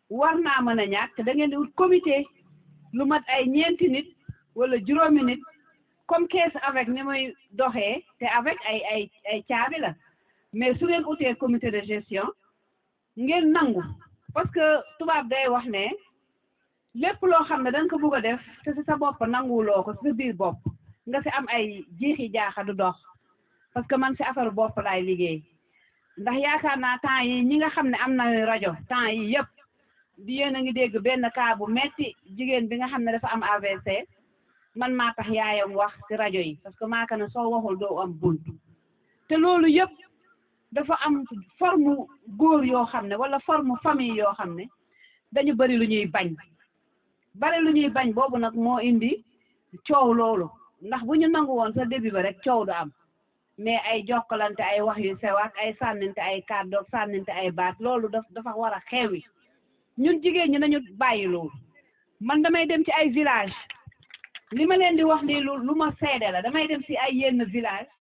war naa mën a ñàkk da ngeen di ut comité lu mat ay 4 nit wala 5 nit comme caisse avec ni muy doxee te avec ay caabi la mais su ngeen utee comité de gestion ngeen nangu parce que tubaab day wax ne lépp loo xam ne da nga ko bëgg a def te si sa bopp nanguwuloo ko si sa biir bopp nga si am ay jiixi jaaxa du dox parce que man si affaire bopp laay liggéey ndax yaakaar naa temps yi ñi nga xam ne am na rajo temps yi yëpp di yéen a ngi dégg benn cas bu metti jigéen bi nga xam ne dafa am AVC man maa tax yaayam wax ci rajo yi parce que maa ka ne soo waxul doo am bunt te loolu yëpp dafa am forme góor yoo xam ne wala forme famille yoo xam ne dañu bari lu ñuy bañ boobu nag moo indi coow loolu ndax bu ñu nangu woon sa début ba rek coow du am mais ay jokkalante ay wax yu sew ak ay sànnante ay kàddu sànnante ay baat loolu dafa war a xewi ñun jigéen ñi nañu bàyyi loolu man damay dem ci ay village li ma leen di wax nii lu ma seede la damay dem ci ay yenn village